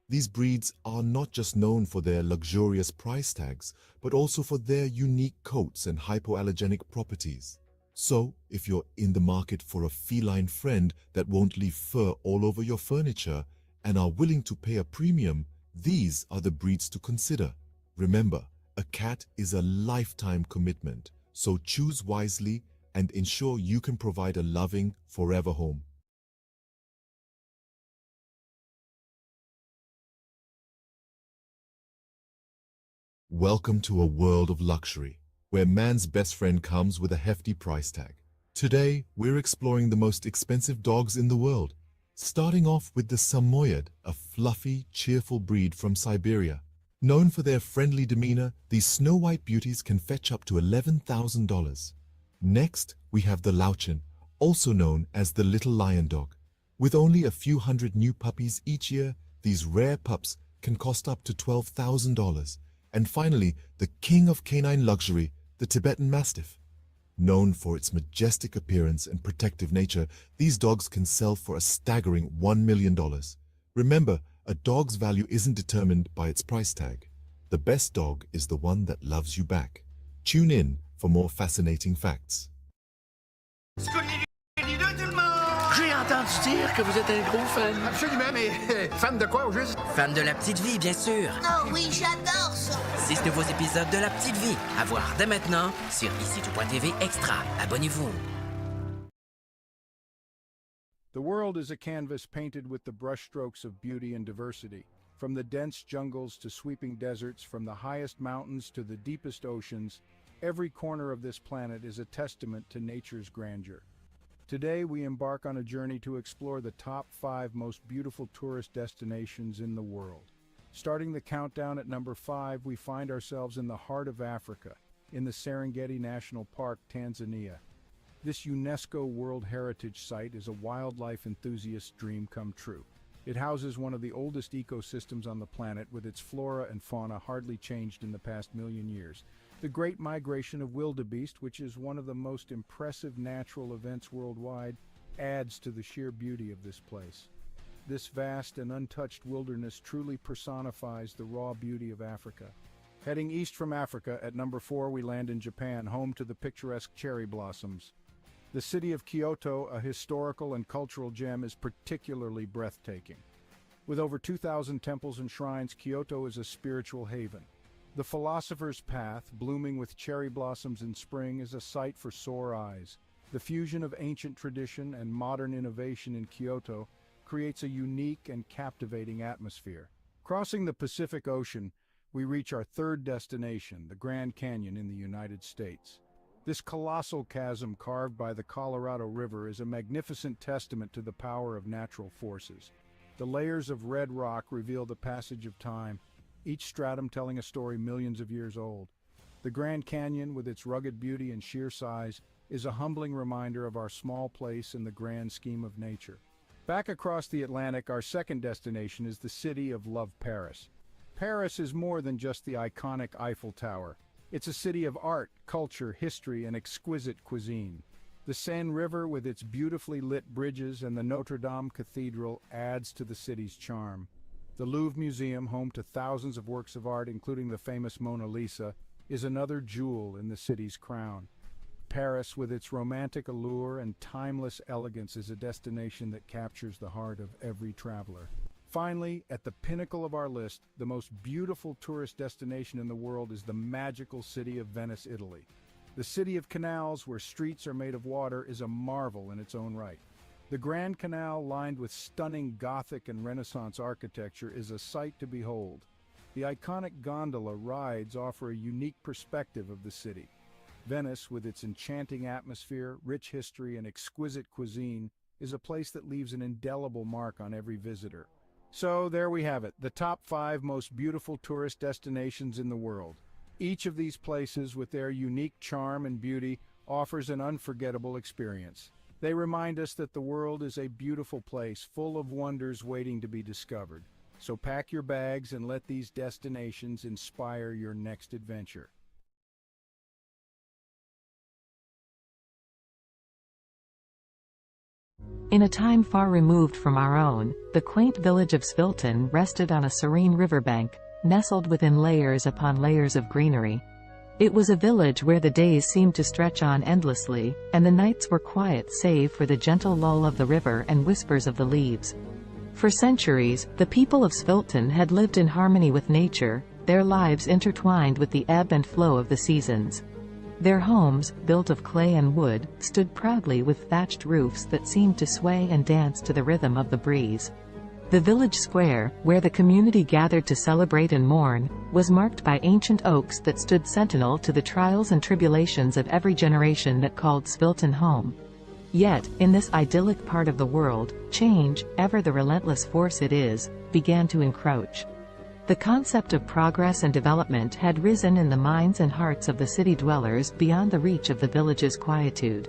These breeds are not just known for their luxurious price tags, but also for their unique coats and hypoallergenic properties. So, if you're in the market for a feline friend that won't leave fur all over your furniture and are willing to pay a premium, these are the breeds to consider. Remember, a cat is a lifetime commitment, so choose wisely and ensure you can provide a loving, forever home. Welcome to a world of luxury, where man's best friend comes with a hefty price tag. Today, we're exploring the most expensive dogs in the world, starting off with the Samoyed, a fluffy, cheerful breed from Siberia. Known for their friendly demeanor, these snow-white beauties can fetch up to $11,000. Next, we have the Lauchin, also known as the little lion dog. With only a few hundred new puppies each year, these rare pups can cost up to $12,000. And finally, the king of canine luxury, the Tibetan Mastiff. Known for its majestic appearance and protective nature, these dogs can sell for a staggering $1 million. Remember, a dog's value isn't determined by its price tag. The best dog is the one that loves you back. Tune in for more fascinating facts. J'ai entendu dire que vous êtes un gros fan. Absolument, mais fan de quoi au juste? Fan de La Petite Vie, bien sûr. Oh oui, j'adore ça. 6 nouveaux épisodes de La Petite Vie. À voir dès maintenant sur ici.tv Extra. Abonnez-vous. The world is a canvas painted with the brushstrokes of beauty and diversity. From the dense jungles to sweeping deserts, from the highest mountains to the deepest oceans, every corner of this planet is a testament to nature's grandeur. Today, we embark on a journey to explore the top 5 most beautiful tourist destinations in the world. Starting the countdown at number 5, we find ourselves in the heart of Africa, in the Serengeti National Park, Tanzania. This UNESCO World Heritage Site is a wildlife enthusiast's dream come true. It houses one of the oldest ecosystems on the planet, with its flora and fauna hardly changed in the past million years. The Great Migration of Wildebeest, which is one of the most impressive natural events worldwide, adds to the sheer beauty of this place. This vast and untouched wilderness truly personifies the raw beauty of Africa. Heading east from Africa, at number 4 we land in Japan, home to the picturesque cherry blossoms. The city of Kyoto, a historical and cultural gem, is particularly breathtaking. With over 2,000 temples and shrines, Kyoto is a spiritual haven. The Philosopher's Path, blooming with cherry blossoms in spring, is a sight for sore eyes. The fusion of ancient tradition and modern innovation in Kyoto creates a unique and captivating atmosphere. Crossing the Pacific Ocean, we reach our third destination, the Grand Canyon in the United States. This colossal chasm carved by the Colorado River is a magnificent testament to the power of natural forces. The layers of red rock reveal the passage of time, each stratum telling a story millions of years old. The Grand Canyon, with its rugged beauty and sheer size, is a humbling reminder of our small place in the grand scheme of nature. Back across the Atlantic, our second destination is the city of love, Paris. Paris is more than just the iconic Eiffel Tower. It's a city of art, culture, history, and exquisite cuisine. The Seine River, with its beautifully lit bridges, and the Notre Dame Cathedral adds to the city's charm. The Louvre Museum, home to thousands of works of art, including the famous Mona Lisa, is another jewel in the city's crown. Paris, with its romantic allure and timeless elegance, is a destination that captures the heart of every traveler. Finally, at the pinnacle of our list, the most beautiful tourist destination in the world is the magical city of Venice, Italy. The city of canals, where streets are made of water, is a marvel in its own right. The Grand Canal, lined with stunning Gothic and Renaissance architecture, is a sight to behold. The iconic gondola rides offer a unique perspective of the city. Venice, with its enchanting atmosphere, rich history, and exquisite cuisine, is a place that leaves an indelible mark on every visitor. So there we have it, the top 5 most beautiful tourist destinations in the world. Each of these places, with their unique charm and beauty, offers an unforgettable experience. They remind us that the world is a beautiful place full of wonders waiting to be discovered. So pack your bags and let these destinations inspire your next adventure. In a time far removed from our own, the quaint village of Svilton rested on a serene riverbank, nestled within layers upon layers of greenery. It was a village where the days seemed to stretch on endlessly, and the nights were quiet save for the gentle lull of the river and whispers of the leaves. For centuries, the people of Svilton had lived in harmony with nature, their lives intertwined with the ebb and flow of the seasons. Their homes, built of clay and wood, stood proudly with thatched roofs that seemed to sway and dance to the rhythm of the breeze. The village square, where the community gathered to celebrate and mourn, was marked by ancient oaks that stood sentinel to the trials and tribulations of every generation that called Svilton home. Yet, in this idyllic part of the world, change, ever the relentless force it is, began to encroach. The concept of progress and development had risen in the minds and hearts of the city dwellers beyond the reach of the village's quietude.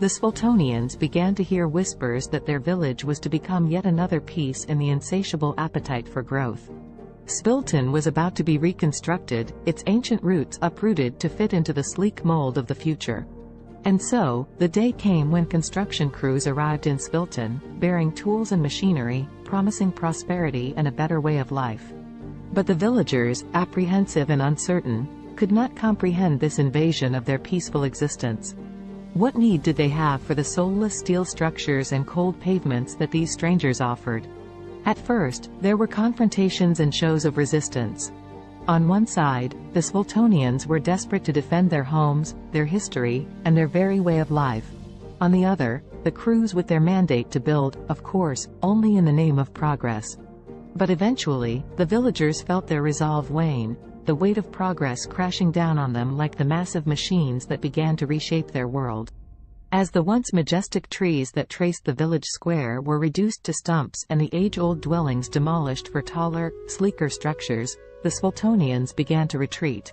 The Sviltonians began to hear whispers that their village was to become yet another piece in the insatiable appetite for growth. Svilton was about to be reconstructed, its ancient roots uprooted to fit into the sleek mold of the future. And so, the day came when construction crews arrived in Svilton, bearing tools and machinery, promising prosperity and a better way of life. But the villagers, apprehensive and uncertain, could not comprehend this invasion of their peaceful existence. What need did they have for the soulless steel structures and cold pavements that these strangers offered? At first, there were confrontations and shows of resistance. On one side, the Sviltonians were desperate to defend their homes, their history, and their very way of life. On the other, the crews with their mandate to build, of course, only in the name of progress. But eventually, the villagers felt their resolve wane, the weight of progress crashing down on them like the massive machines that began to reshape their world. As the once majestic trees that traced the village square were reduced to stumps and the age-old dwellings demolished for taller, sleeker structures, the Sviltonians began to retreat.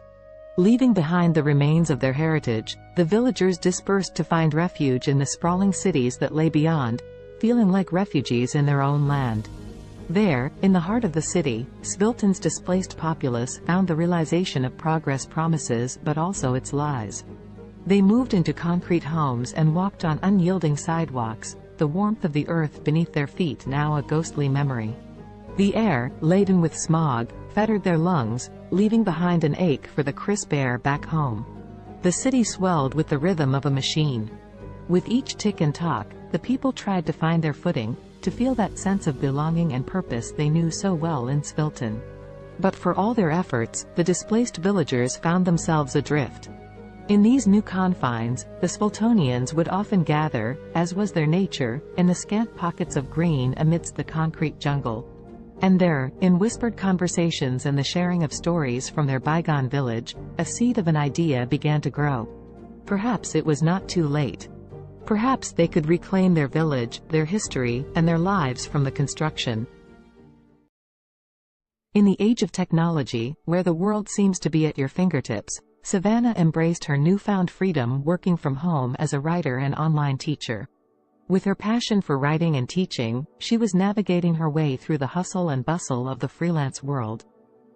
Leaving behind the remains of their heritage, the villagers dispersed to find refuge in the sprawling cities that lay beyond, feeling like refugees in their own land. There, in the heart of the city, Svilton's displaced populace found the realization of progress promises but also its lies. They moved into concrete homes and walked on unyielding sidewalks, the warmth of the earth beneath their feet now a ghostly memory. The air, laden with smog, fettered their lungs, leaving behind an ache for the crisp air back home. The city swelled with the rhythm of a machine. With each tick and talk, the people tried to find their footing, to feel that sense of belonging and purpose they knew so well in Svilton. But for all their efforts, the displaced villagers found themselves adrift. In these new confines, the Sviltonians would often gather, as was their nature, in the scant pockets of green amidst the concrete jungle. And there, in whispered conversations and the sharing of stories from their bygone village, a seed of an idea began to grow. Perhaps it was not too late. Perhaps they could reclaim their village, their history, and their lives from the construction. In the age of technology, where the world seems to be at your fingertips, Savannah embraced her newfound freedom working from home as a writer and online teacher. With her passion for writing and teaching, she was navigating her way through the hustle and bustle of the freelance world.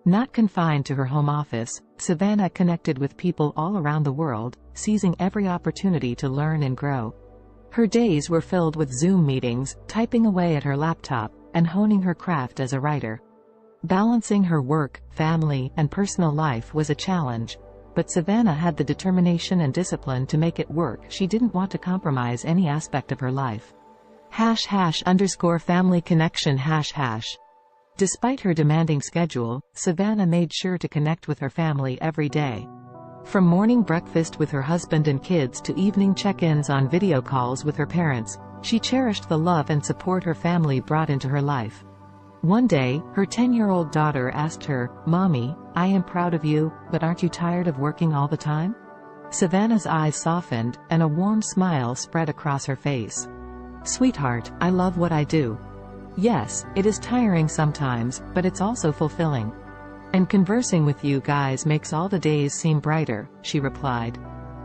Not confined to her home office, Savannah connected with people all around the world, seizing every opportunity to learn and grow. Her days were filled with Zoom meetings, typing away at her laptop, and honing her craft as a writer. Balancing her work, family, and personal life was a challenge, but Savannah had the determination and discipline to make it work. She didn't want to compromise any aspect of her life. #family connection #. Despite her demanding schedule, Savannah made sure to connect with her family every day. From morning breakfast with her husband and kids to evening check-ins on video calls with her parents, she cherished the love and support her family brought into her life. One day, her 10-year-old daughter asked her, "Mommy, I am proud of you, but aren't you tired of working all the time?" Savannah's eyes softened, and a warm smile spread across her face. "Sweetheart, I love what I do. Yes, it is tiring sometimes, but it's also fulfilling. And conversing with you guys makes all the days seem brighter," she replied.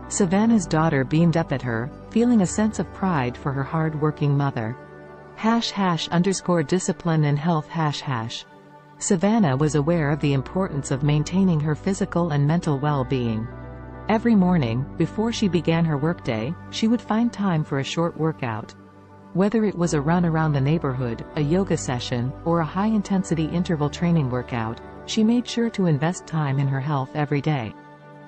Savannah's daughter beamed up at her, feeling a sense of pride for her hard-working mother. #discipline and health #. Savannah was aware of the importance of maintaining her physical and mental well-being. Every morning, before she began her workday, she would find time for a short workout. Whether it was a run around the neighborhood, a yoga session, or a high-intensity interval training workout, she made sure to invest time in her health every day.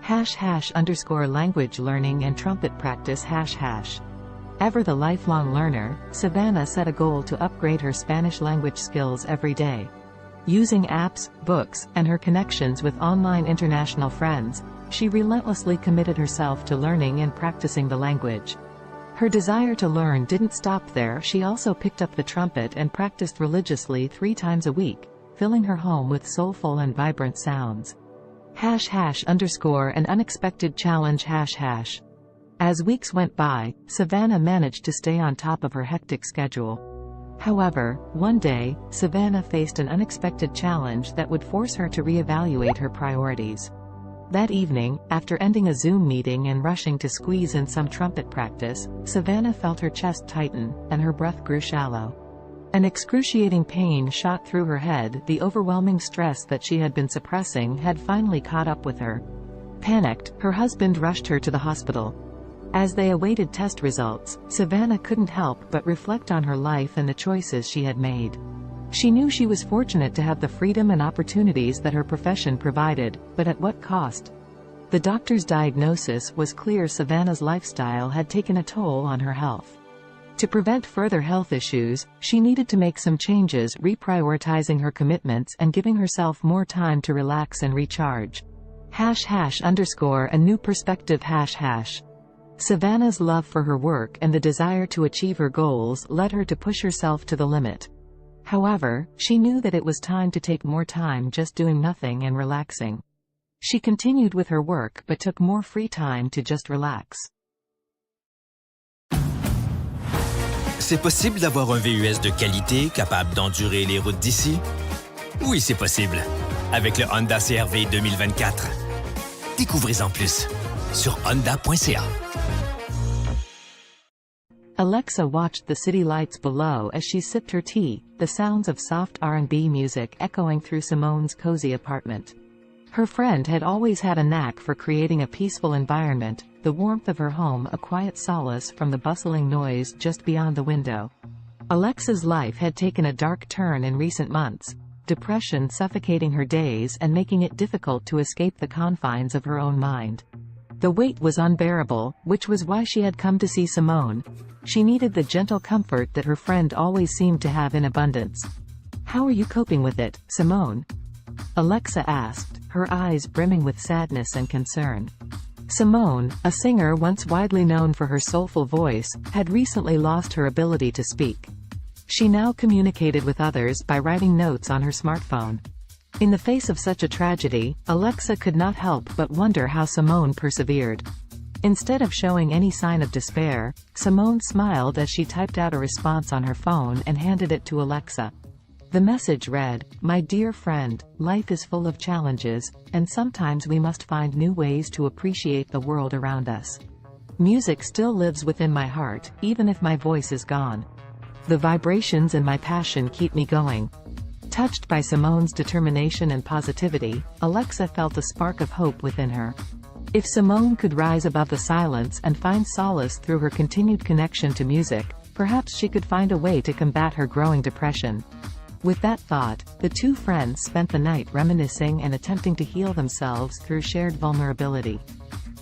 #language learning and trumpet practice #. Ever the lifelong learner, Savannah set a goal to upgrade her Spanish language skills every day. Using apps, books, and her connections with online international friends, she relentlessly committed herself to learning and practicing the language. Her desire to learn didn't stop there. She also picked up the trumpet and practiced religiously 3 times a week, filling her home with soulful and vibrant sounds. #an unexpected challenge #. As weeks went by, Savannah managed to stay on top of her hectic schedule. However, one day, Savannah faced an unexpected challenge that would force her to reevaluate her priorities. That evening, after ending a Zoom meeting and rushing to squeeze in some trumpet practice, Savannah felt her chest tighten, and her breath grew shallow. An excruciating pain shot through her head. The overwhelming stress that she had been suppressing had finally caught up with her. Panicked, her husband rushed her to the hospital. As they awaited test results, Savannah couldn't help but reflect on her life and the choices she had made. She knew she was fortunate to have the freedom and opportunities that her profession provided, but at what cost? The doctor's diagnosis was clear: Savannah's lifestyle had taken a toll on her health. To prevent further health issues, she needed to make some changes, reprioritizing her commitments and giving herself more time to relax and recharge. #a new perspective #. Savannah's love for her work and the desire to achieve her goals led her to push herself to the limit. However, she knew that it was time to take more time just doing nothing and relaxing. She continued with her work but took more free time to just relax. C'est possible d'avoir un VUS de qualité capable d'endurer les routes d'ici? Oui, c'est possible. Avec le Honda CR-V 2024. Découvrez-en plus sur honda.ca. Alexa watched the city lights below as she sipped her tea, the sounds of soft R&B music echoing through Simone's cozy apartment. Her friend had always had a knack for creating a peaceful environment, the warmth of her home a quiet solace from the bustling noise just beyond the window. Alexa's life had taken a dark turn in recent months, depression suffocating her days and making it difficult to escape the confines of her own mind. The weight was unbearable, which was why she had come to see Simone. She needed the gentle comfort that her friend always seemed to have in abundance. "How are you coping with it, Simone?" Alexa asked, her eyes brimming with sadness and concern. Simone, a singer once widely known for her soulful voice, had recently lost her ability to speak. She now communicated with others by writing notes on her smartphone. In the face of such a tragedy, Alexa could not help but wonder how Simone persevered. Instead of showing any sign of despair, Simone smiled as she typed out a response on her phone and handed it to Alexa. The message read, "My dear friend, life is full of challenges, and sometimes we must find new ways to appreciate the world around us. Music still lives within my heart, even if my voice is gone. The vibrations and my passion keep me going. Touched by Simone's determination and positivity, Alexa felt a spark of hope within her. If Simone could rise above the silence and find solace through her continued connection to music, perhaps she could find a way to combat her growing depression. With that thought, the two friends spent the night reminiscing and attempting to heal themselves through shared vulnerability.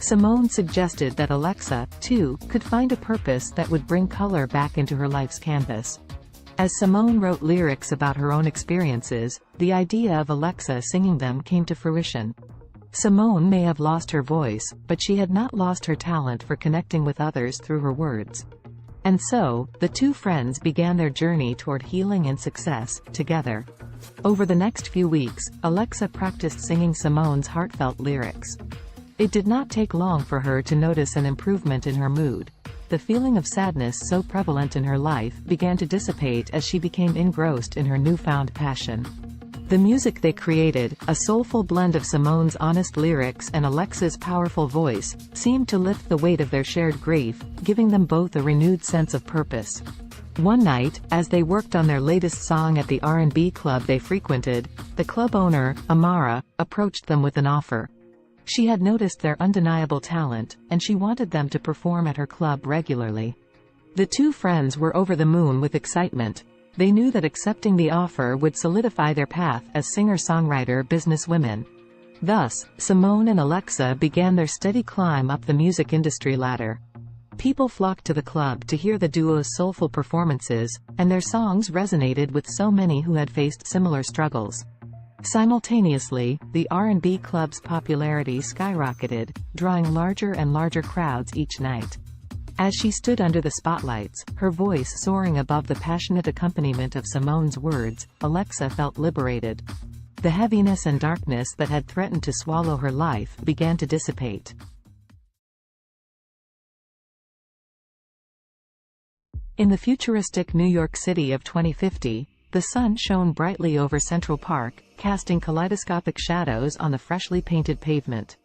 Simone suggested that Alexa, too, could find a purpose that would bring color back into her life's canvas. As Simone wrote lyrics about her own experiences, the idea of Alexa singing them came to fruition. Simone may have lost her voice, but she had not lost her talent for connecting with others through her words. And so, the two friends began their journey toward healing and success, together. Over the next few weeks, Alexa practiced singing Simone's heartfelt lyrics. It did not take long for her to notice an improvement in her mood. The feeling of sadness so prevalent in her life began to dissipate as she became engrossed in her newfound passion. The music they created, a soulful blend of Simone's honest lyrics and Alexa's powerful voice, seemed to lift the weight of their shared grief, giving them both a renewed sense of purpose. One night, as they worked on their latest song at the R&B club they frequented, the club owner, Amara, approached them with an offer. She had noticed their undeniable talent, and she wanted them to perform at her club regularly. The two friends were over the moon with excitement. They knew that accepting the offer would solidify their path as singer-songwriter businesswomen. Thus, Simone and Alexa began their steady climb up the music industry ladder. People flocked to the club to hear the duo's soulful performances, and their songs resonated with so many who had faced similar struggles. Simultaneously, the R&B club's popularity skyrocketed, drawing larger and larger crowds each night. As she stood under the spotlights, her voice soaring above the passionate accompaniment of Simone's words, Alexa felt liberated. The heaviness and darkness that had threatened to swallow her life began to dissipate. In the futuristic New York City of 2050, the sun shone brightly over Central Park, casting kaleidoscopic shadows on the freshly painted pavement.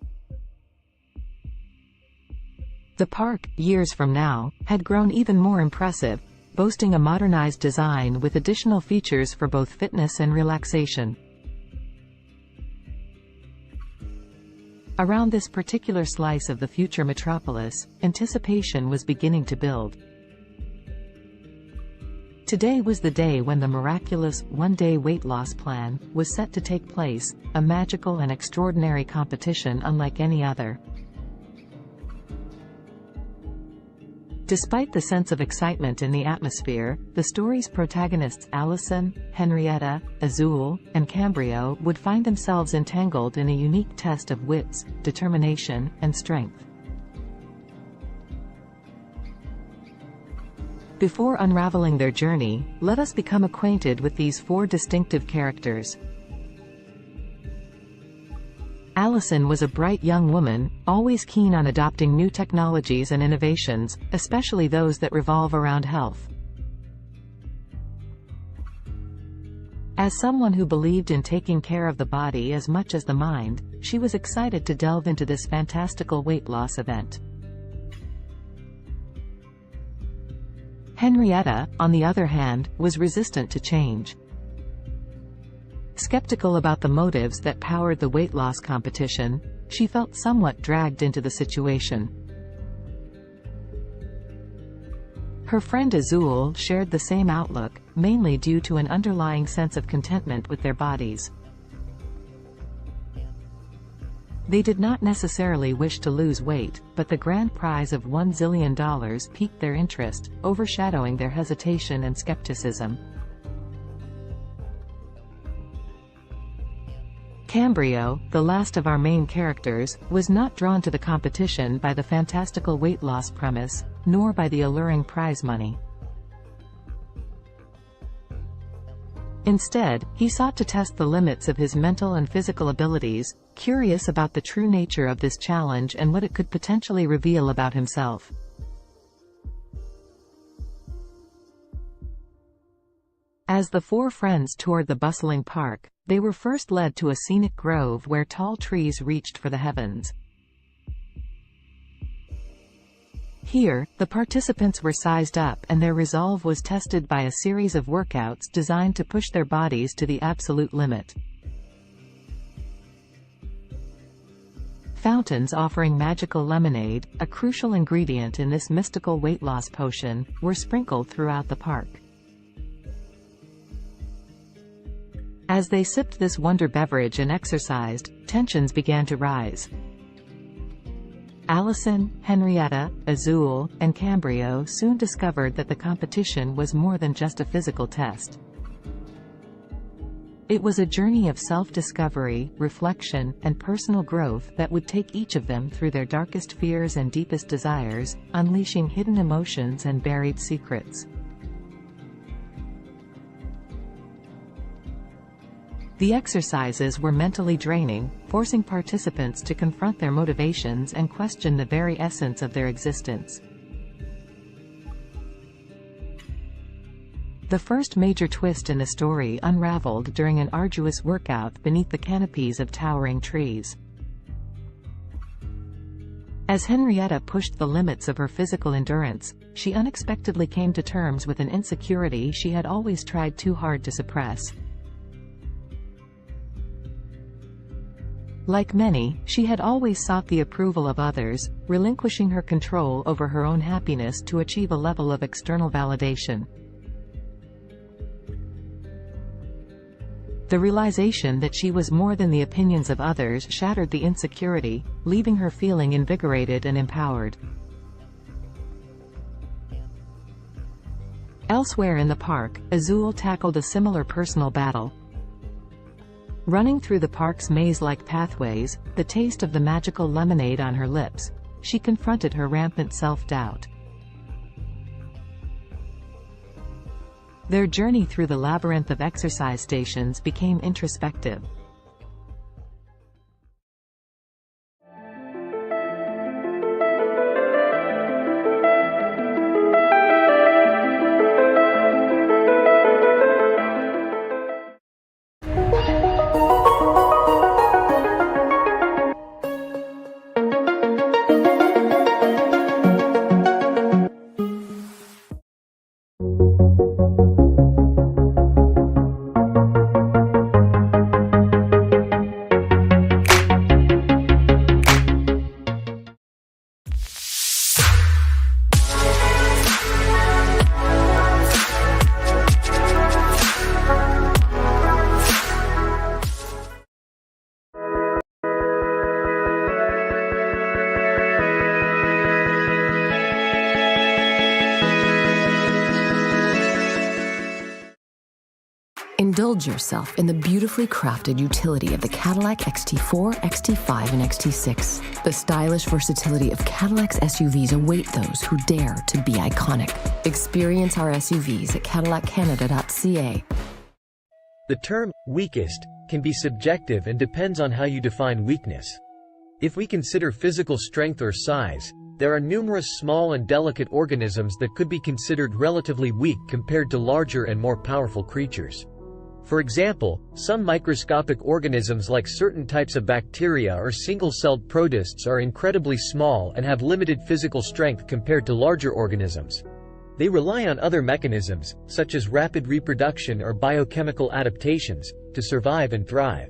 The park, years from now, had grown even more impressive, boasting a modernized design with additional features for both fitness and relaxation. Around this particular slice of the future metropolis, anticipation was beginning to build. Today was the day when the miraculous one-day weight loss plan was set to take place, a magical and extraordinary competition unlike any other. Despite the sense of excitement in the atmosphere, the story's protagonists Allison, Henrietta, Azul, and Cambrio would find themselves entangled in a unique test of wits, determination, and strength. Before unraveling their journey, let us become acquainted with these four distinctive characters. Allison was a bright young woman, always keen on adopting new technologies and innovations, especially those that revolve around health. As someone who believed in taking care of the body as much as the mind, she was excited to delve into this fantastical weight loss event. Henrietta, on the other hand, was resistant to change. Skeptical about the motives that powered the weight loss competition, she felt somewhat dragged into the situation. Her friend Azul shared the same outlook, mainly due to an underlying sense of contentment with their bodies. They did not necessarily wish to lose weight, but the grand prize of $1 zillion piqued their interest, overshadowing their hesitation and skepticism. Cambrio, the last of our main characters, was not drawn to the competition by the fantastical weight loss premise, nor by the alluring prize money. Instead, he sought to test the limits of his mental and physical abilities, curious about the true nature of this challenge and what it could potentially reveal about himself. As the four friends toured the bustling park, they were first led to a scenic grove where tall trees reached for the heavens. Here, the participants were sized up and their resolve was tested by a series of workouts designed to push their bodies to the absolute limit. Fountains offering magical lemonade, a crucial ingredient in this mystical weight loss potion, were sprinkled throughout the park. As they sipped this wonder beverage and exercised, tensions began to rise. Allison, Henrietta, Azul, and Cambrio soon discovered that the competition was more than just a physical test. It was a journey of self-discovery, reflection, and personal growth that would take each of them through their darkest fears and deepest desires, unleashing hidden emotions and buried secrets. The exercises were mentally draining, forcing participants to confront their motivations and question the very essence of their existence. The first major twist in the story unraveled during an arduous workout beneath the canopies of towering trees. As Henrietta pushed the limits of her physical endurance, she unexpectedly came to terms with an insecurity she had always tried too hard to suppress. Like many, she had always sought the approval of others, relinquishing her control over her own happiness to achieve a level of external validation. The realization that she was more than the opinions of others shattered the insecurity, leaving her feeling invigorated and empowered. Elsewhere in the park, Azul tackled a similar personal battle. Running through the park's maze-like pathways, the taste of the magical lemonade on her lips, she confronted her rampant self-doubt. Their journey through the labyrinth of exercise stations became introspective. Indulge yourself in the beautifully crafted utility of the Cadillac XT4, XT5, and XT6. The stylish versatility of Cadillac's SUVs await those who dare to be iconic. Experience our SUVs at cadillaccanada.ca. The term weakest can be subjective and depends on how you define weakness. If we consider physical strength or size, there are numerous small and delicate organisms that could be considered relatively weak compared to larger and more powerful creatures. For example, some microscopic organisms like certain types of bacteria or single-celled protists are incredibly small and have limited physical strength compared to larger organisms. They rely on other mechanisms, such as rapid reproduction or biochemical adaptations, to survive and thrive.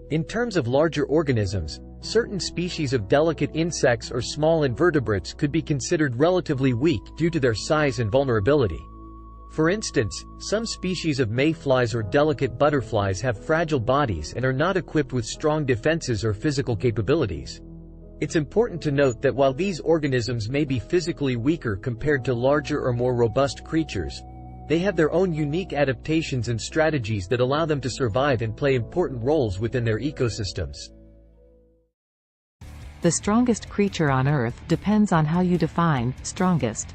In terms of larger organisms, certain species of delicate insects or small invertebrates could be considered relatively weak due to their size and vulnerability. For instance, some species of mayflies or delicate butterflies have fragile bodies and are not equipped with strong defenses or physical capabilities. It's important to note that while these organisms may be physically weaker compared to larger or more robust creatures, they have their own unique adaptations and strategies that allow them to survive and play important roles within their ecosystems. The strongest creature on Earth depends on how you define strongest.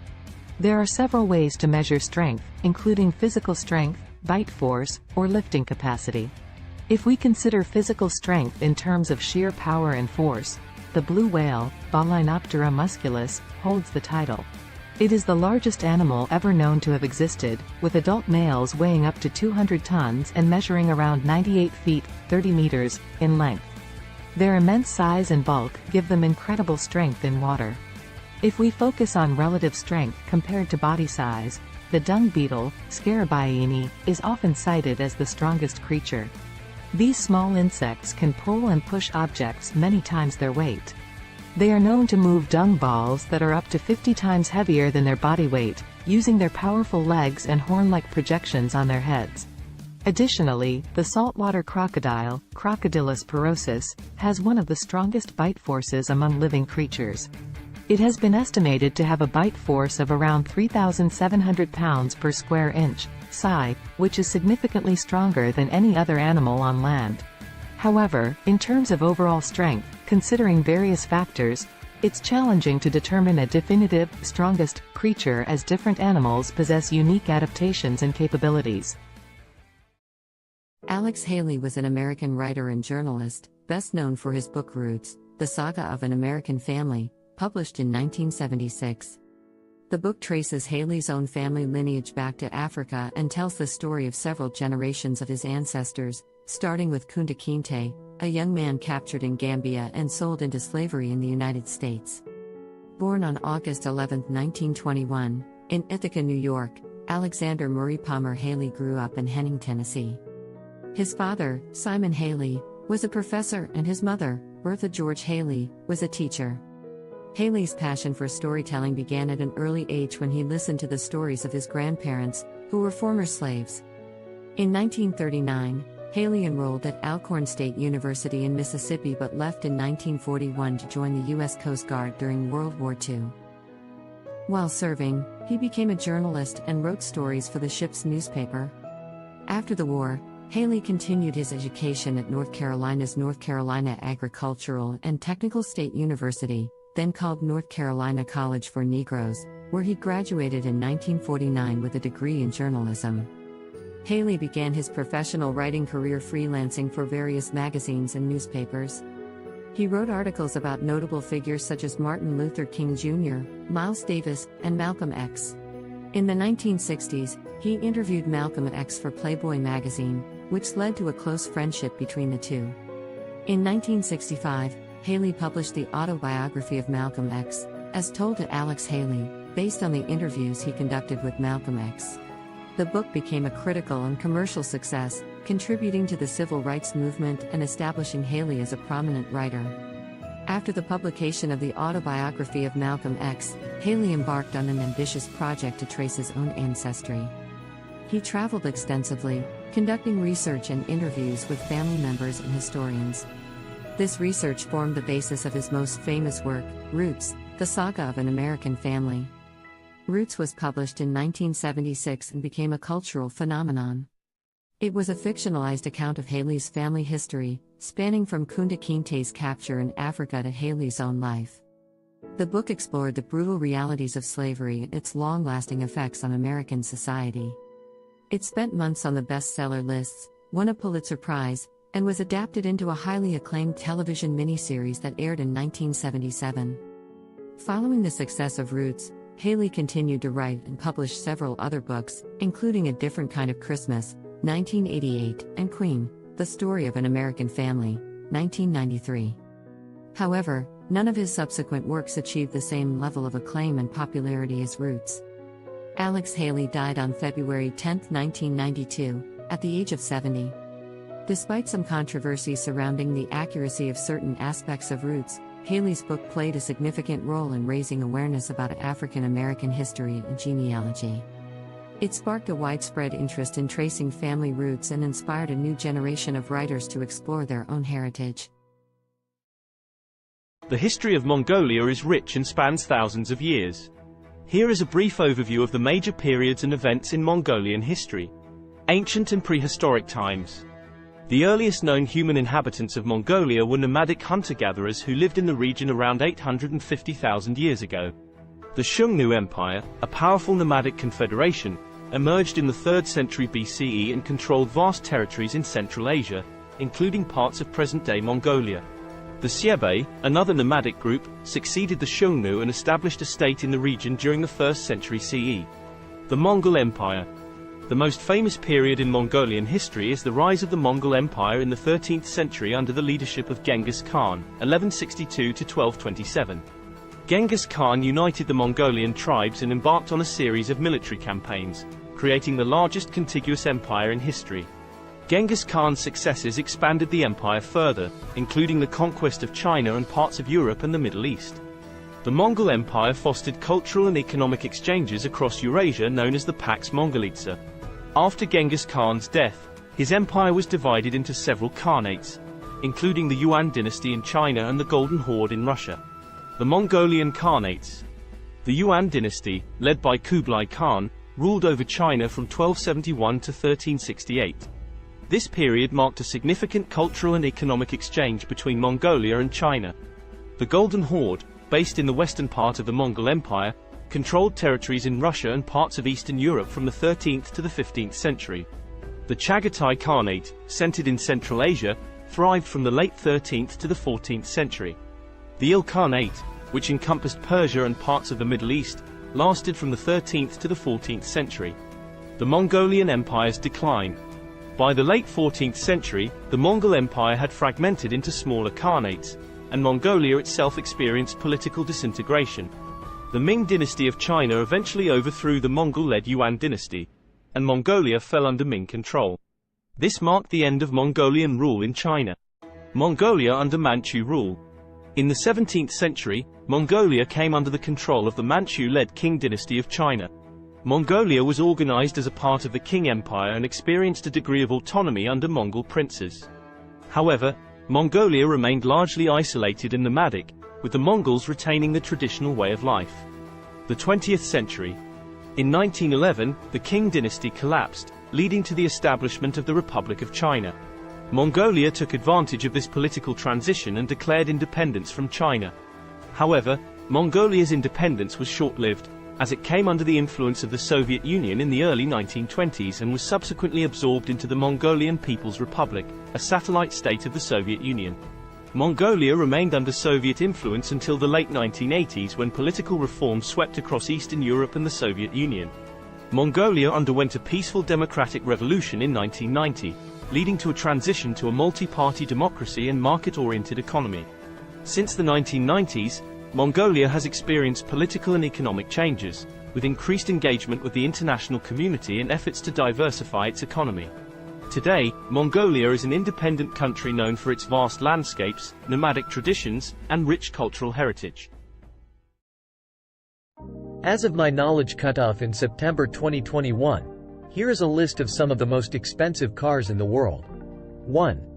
There are several ways to measure strength, including physical strength, bite force, or lifting capacity. If we consider physical strength in terms of sheer power and force, the blue whale, Baleinoptera musculus, holds the title. It is the largest animal ever known to have existed, with adult males weighing up to 200 tons and measuring around 98 feet, 30 meters, in length. Their immense size and bulk give them incredible strength in water. If we focus on relative strength compared to body size, the dung beetle, Scarabaeini, is often cited as the strongest creature. These small insects can pull and push objects many times their weight. They are known to move dung balls that are up to 50 times heavier than their body weight, using their powerful legs and horn-like projections on their heads. Additionally, the saltwater crocodile, Crocodylus porosus, has one of the strongest bite forces among living creatures. It has been estimated to have a bite force of around 3,700 pounds per square inch, psi, which is significantly stronger than any other animal on land. However, in terms of overall strength, considering various factors, it's challenging to determine a definitive, strongest, creature as different animals possess unique adaptations and capabilities. Alex Haley was an American writer and journalist, best known for his book Roots, The Saga of an American Family, published in 1976. The book traces Haley's own family lineage back to Africa and tells the story of several generations of his ancestors, starting with Kunta Kinte, a young man captured in Gambia and sold into slavery in the United States. Born on August 11, 1921, in Ithaca, New York, Alexander Murray Palmer Haley grew up in Henning, Tennessee. His father, Simon Haley, was a professor and his mother, Bertha George Haley, was a teacher. Haley's passion for storytelling began at an early age when he listened to the stories of his grandparents, who were former slaves. In 1939, Haley enrolled at Alcorn State University in Mississippi but left in 1941 to join the U.S. Coast Guard during World War II. While serving, he became a journalist and wrote stories for the ship's newspaper. After the war, Haley continued his education at North Carolina's North Carolina Agricultural and Technical State University, then called North Carolina College for Negroes, where he graduated in 1949 with a degree in journalism. Haley began his professional writing career freelancing for various magazines and newspapers. He wrote articles about notable figures such as Martin Luther King Jr., Miles Davis, and Malcolm X. In the 1960s, he interviewed Malcolm X for Playboy magazine, which led to a close friendship between the two. In 1965, Haley published the autobiography of Malcolm X, as told to Alex Haley, based on the interviews he conducted with Malcolm X. The book became a critical and commercial success, contributing to the civil rights movement and establishing Haley as a prominent writer. After the publication of the autobiography of Malcolm X, Haley embarked on an ambitious project to trace his own ancestry. He traveled extensively, conducting research and interviews with family members and historians. This research formed the basis of his most famous work, Roots, The Saga of an American Family. Roots was published in 1976 and became a cultural phenomenon. It was a fictionalized account of Haley's family history, spanning from Kunta Kinte's capture in Africa to Haley's own life. The book explored the brutal realities of slavery and its long-lasting effects on American society. It spent months on the bestseller lists, won a Pulitzer Prize, and was adapted into a highly acclaimed television miniseries that aired in 1977. Following the success of Roots, Haley continued to write and publish several other books, including A Different Kind of Christmas, 1988, and Queen, The Story of an American Family, 1993. However, none of his subsequent works achieved the same level of acclaim and popularity as Roots. Alex Haley died on February 10, 1992, at the age of 70. Despite some controversy surrounding the accuracy of certain aspects of Roots, Haley's book played a significant role in raising awareness about African American history and genealogy. It sparked a widespread interest in tracing family roots and inspired a new generation of writers to explore their own heritage. The history of Mongolia is rich and spans thousands of years. Here is a brief overview of the major periods and events in Mongolian history. Ancient and prehistoric times. The earliest known human inhabitants of Mongolia were nomadic hunter-gatherers who lived in the region around 850,000 years ago. The Xiongnu Empire, a powerful nomadic confederation, emerged in the 3rd century BCE and controlled vast territories in Central Asia, including parts of present-day Mongolia. The Xiebe, another nomadic group, succeeded the Xiongnu and established a state in the region during the 1st century CE. The Mongol Empire. The most famous period in Mongolian history is the rise of the Mongol Empire in the 13th century under the leadership of Genghis Khan, 1162 to 1227. Genghis Khan united the Mongolian tribes and embarked on a series of military campaigns, creating the largest contiguous empire in history. Genghis Khan's successes expanded the empire further, including the conquest of China and parts of Europe and the Middle East. The Mongol Empire fostered cultural and economic exchanges across Eurasia known as the Pax Mongolica. After Genghis Khan's death, his empire was divided into several khanates, including the Yuan dynasty in China and the Golden Horde in Russia. The Mongolian Khanates. The Yuan dynasty, led by Kublai Khan, ruled over China from 1271 to 1368. This period marked a significant cultural and economic exchange between Mongolia and China. The Golden Horde, based in the western part of the Mongol Empire, controlled territories in Russia and parts of Eastern Europe from the 13th to the 15th century. The Chagatai Khanate, centered in Central Asia, thrived from the late 13th to the 14th century. The Ilkhanate, which encompassed Persia and parts of the Middle East, lasted from the 13th to the 14th century. The Mongolian Empire's decline. By the late 14th century, the Mongol Empire had fragmented into smaller khanates, and Mongolia itself experienced political disintegration. The Ming dynasty of China eventually overthrew the Mongol-led Yuan dynasty, and Mongolia fell under Ming control. This marked the end of Mongolian rule in China. Mongolia under Manchu rule. In the 17th century, Mongolia came under the control of the Manchu-led Qing dynasty of China. Mongolia was organized as a part of the Qing Empire and experienced a degree of autonomy under Mongol princes. However, Mongolia remained largely isolated and nomadic, with the Mongols retaining the traditional way of life. The 20th century. In 1911, the Qing dynasty collapsed, leading to the establishment of the Republic of China. Mongolia took advantage of this political transition and declared independence from China. However, Mongolia's independence was short-lived, as it came under the influence of the Soviet Union in the early 1920s and was subsequently absorbed into the Mongolian People's Republic, a satellite state of the Soviet Union. Mongolia remained under Soviet influence until the late 1980s when political reforms swept across Eastern Europe and the Soviet Union. Mongolia underwent a peaceful democratic revolution in 1990, leading to a transition to a multi-party democracy and market-oriented economy. Since the 1990s, Mongolia has experienced political and economic changes, with increased engagement with the international community and efforts to diversify its economy. Today, Mongolia is an independent country known for its vast landscapes, nomadic traditions, and rich cultural heritage. As of my knowledge cutoff in September 2021, here is a list of some of the most expensive cars in the world. 1.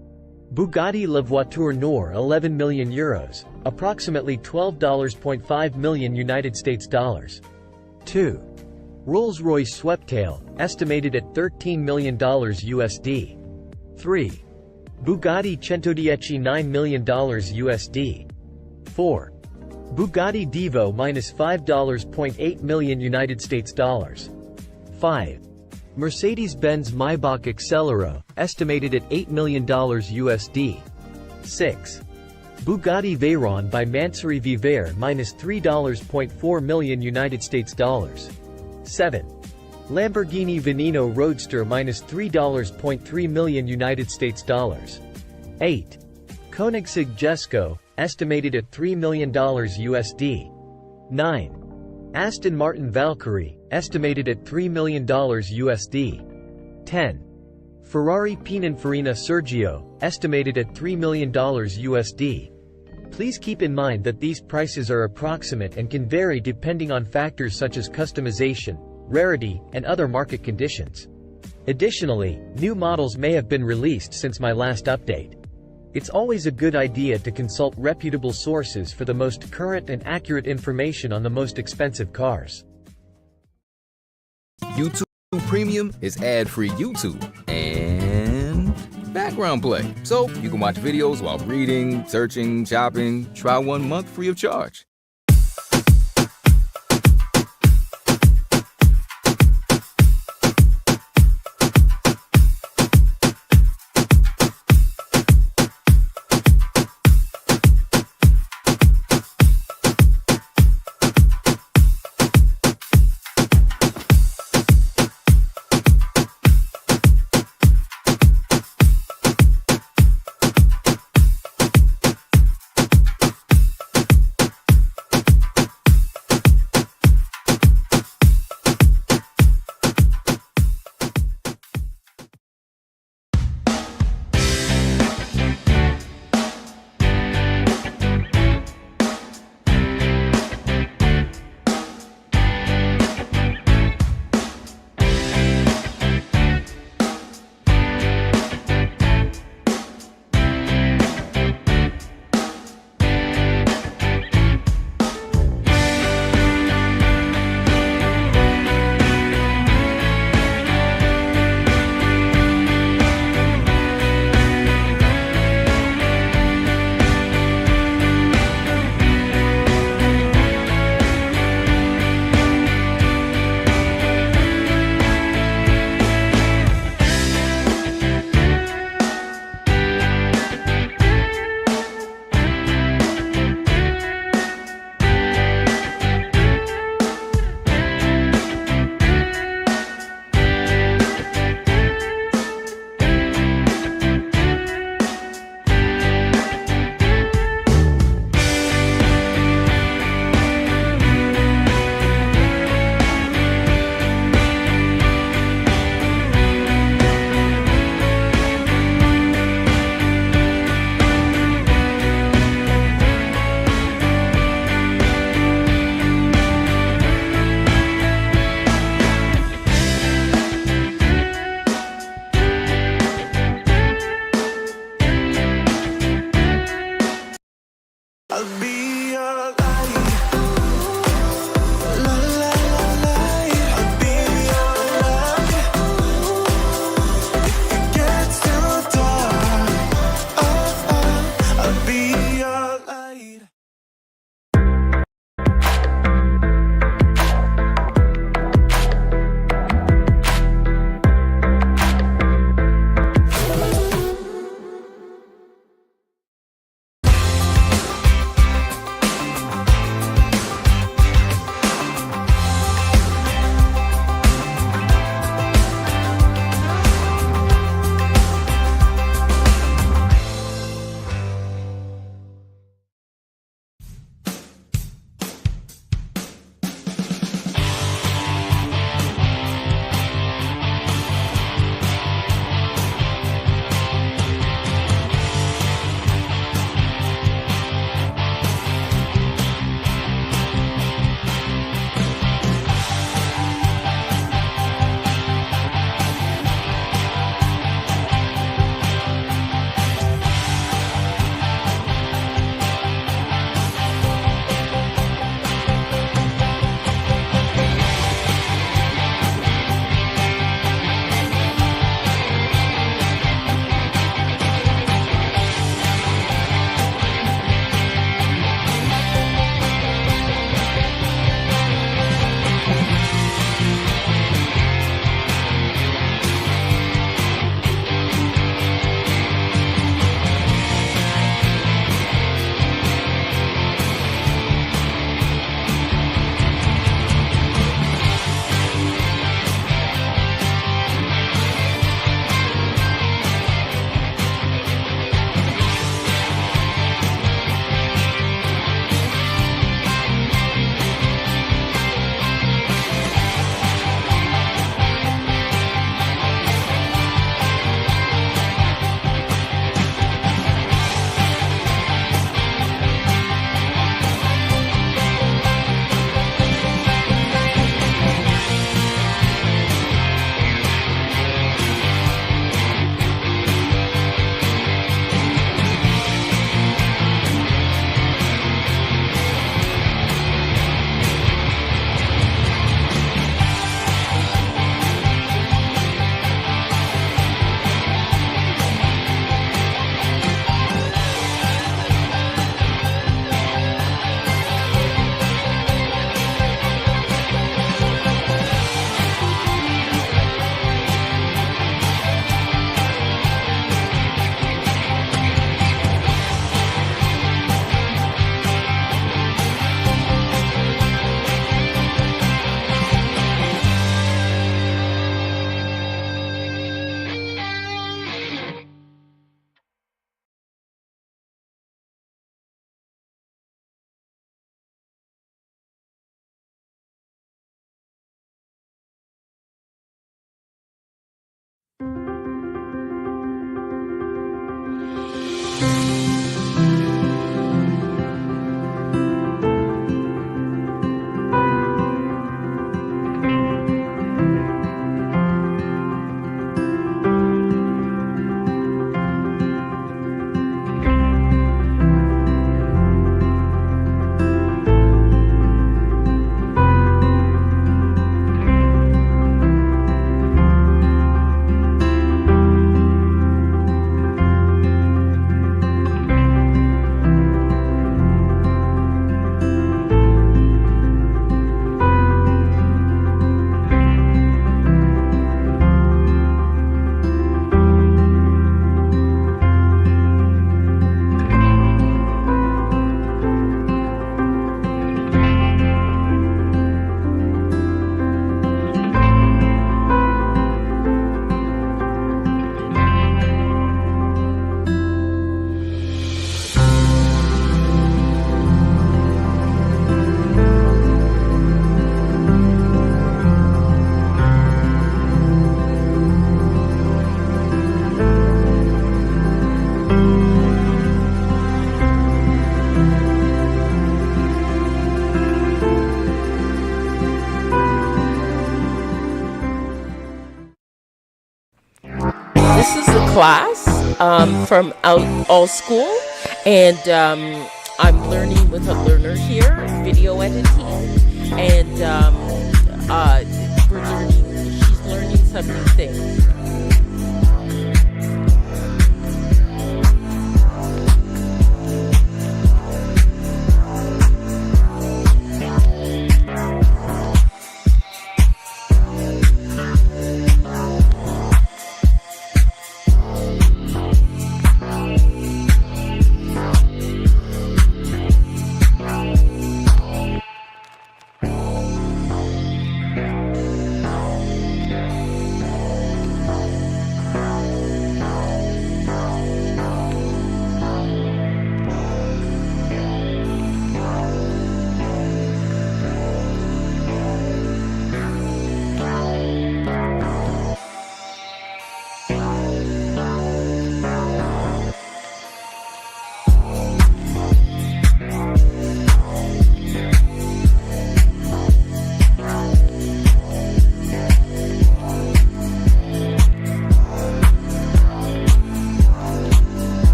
Bugatti La Voiture Noire 11 million euros, approximately $12.5 million United States dollars. 2. Rolls-Royce Sweptail, estimated at $13 million USD. 3. Bugatti Centodieci $9 million USD. 4. Bugatti Divo -$5.8 million United States dollars. 5. Mercedes-Benz Maybach Accelero, estimated at $8 million USD. 6. Bugatti Veyron by Mansouri Vivere -$3.4 million United States dollars. 7. Lamborghini Veneno Roadster -$3.3 million United States dollars. 8. Koenigsegg Jesko, estimated at $3 million USD. 9. Aston Martin Valkyrie, estimated at $3 million USD. 10. Ferrari Pininfarina Sergio, estimated at $3 million USD. Please keep in mind that these prices are approximate and can vary depending on factors such as customization, rarity, and other market conditions. Additionally, new models may have been released since my last update. It's always a good idea to consult reputable sources for the most current and accurate information on the most expensive cars. YouTube Premium is ad-free YouTube and background play, so you can watch videos while reading, searching, shopping. Try 1 month free of charge. class from all school, and I'm learning with a learner here, video editing, and she's learning some new things.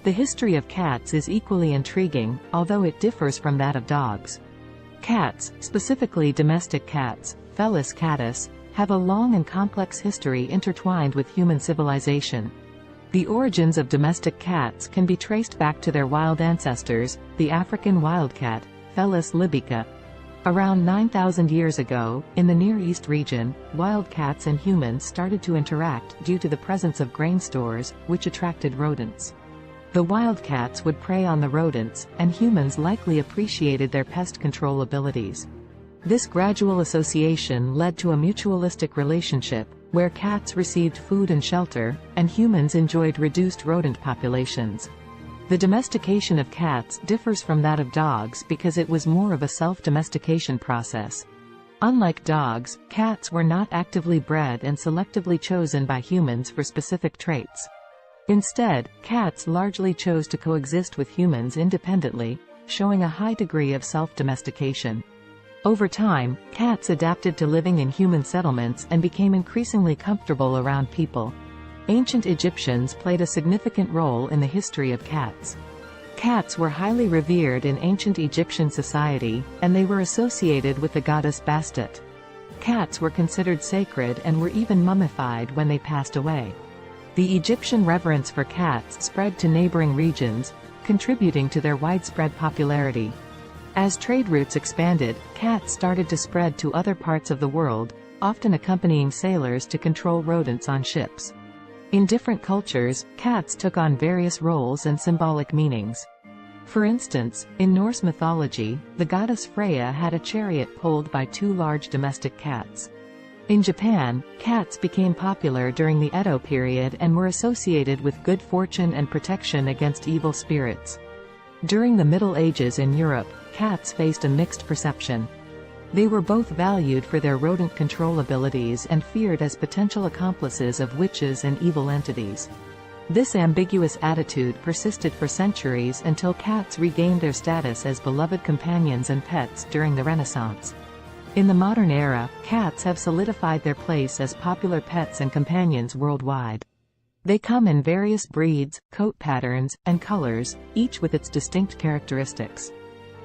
The history of cats is equally intriguing, although it differs from that of dogs. Cats, specifically domestic cats, Felis catus, have a long and complex history intertwined with human civilization. The origins of domestic cats can be traced back to their wild ancestors, the African wildcat, Felis libica. Around 9,000 years ago, in the Near East region, wild cats and humans started to interact due to the presence of grain stores, which attracted rodents. The wildcats would prey on the rodents, and humans likely appreciated their pest control abilities. This gradual association led to a mutualistic relationship, where cats received food and shelter, and humans enjoyed reduced rodent populations. The domestication of cats differs from that of dogs because it was more of a self-domestication process. Unlike dogs, cats were not actively bred and selectively chosen by humans for specific traits. Instead, cats largely chose to coexist with humans independently, showing a high degree of self-domestication. Over time, cats adapted to living in human settlements and became increasingly comfortable around people. Ancient Egyptians played a significant role in the history of cats. Cats were highly revered in ancient Egyptian society, and they were associated with the goddess Bastet. Cats were considered sacred and were even mummified when they passed away. The Egyptian reverence for cats spread to neighboring regions, contributing to their widespread popularity. As trade routes expanded, cats started to spread to other parts of the world, often accompanying sailors to control rodents on ships. In different cultures, cats took on various roles and symbolic meanings. For instance, in Norse mythology, the goddess Freya had a chariot pulled by two large domestic cats. In Japan, cats became popular during the Edo period and were associated with good fortune and protection against evil spirits. During the Middle Ages in Europe, cats faced a mixed perception. They were both valued for their rodent control abilities and feared as potential accomplices of witches and evil entities. This ambiguous attitude persisted for centuries until cats regained their status as beloved companions and pets during the Renaissance. In the modern era, cats have solidified their place as popular pets and companions worldwide. They come in various breeds, coat patterns, and colors, each with its distinct characteristics.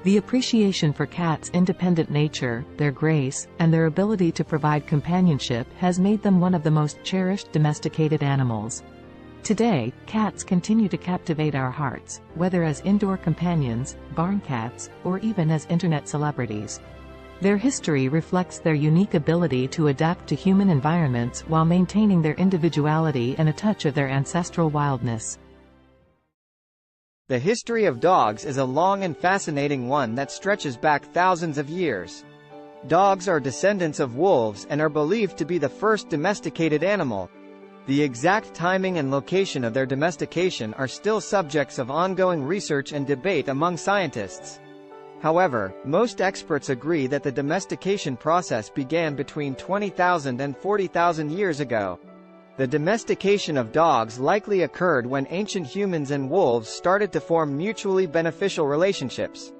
The appreciation for cats' independent nature, their grace, and their ability to provide companionship has made them one of the most cherished domesticated animals. Today, cats continue to captivate our hearts, whether as indoor companions, barn cats, or even as internet celebrities. Their history reflects their unique ability to adapt to human environments while maintaining their individuality and a touch of their ancestral wildness. The history of dogs is a long and fascinating one that stretches back thousands of years. Dogs are descendants of wolves and are believed to be the first domesticated animal. The exact timing and location of their domestication are still subjects of ongoing research and debate among scientists. However, most experts agree that the domestication process began between 20,000 and 40,000 years ago. The domestication of dogs likely occurred when ancient humans and wolves started to form mutually beneficial relationships.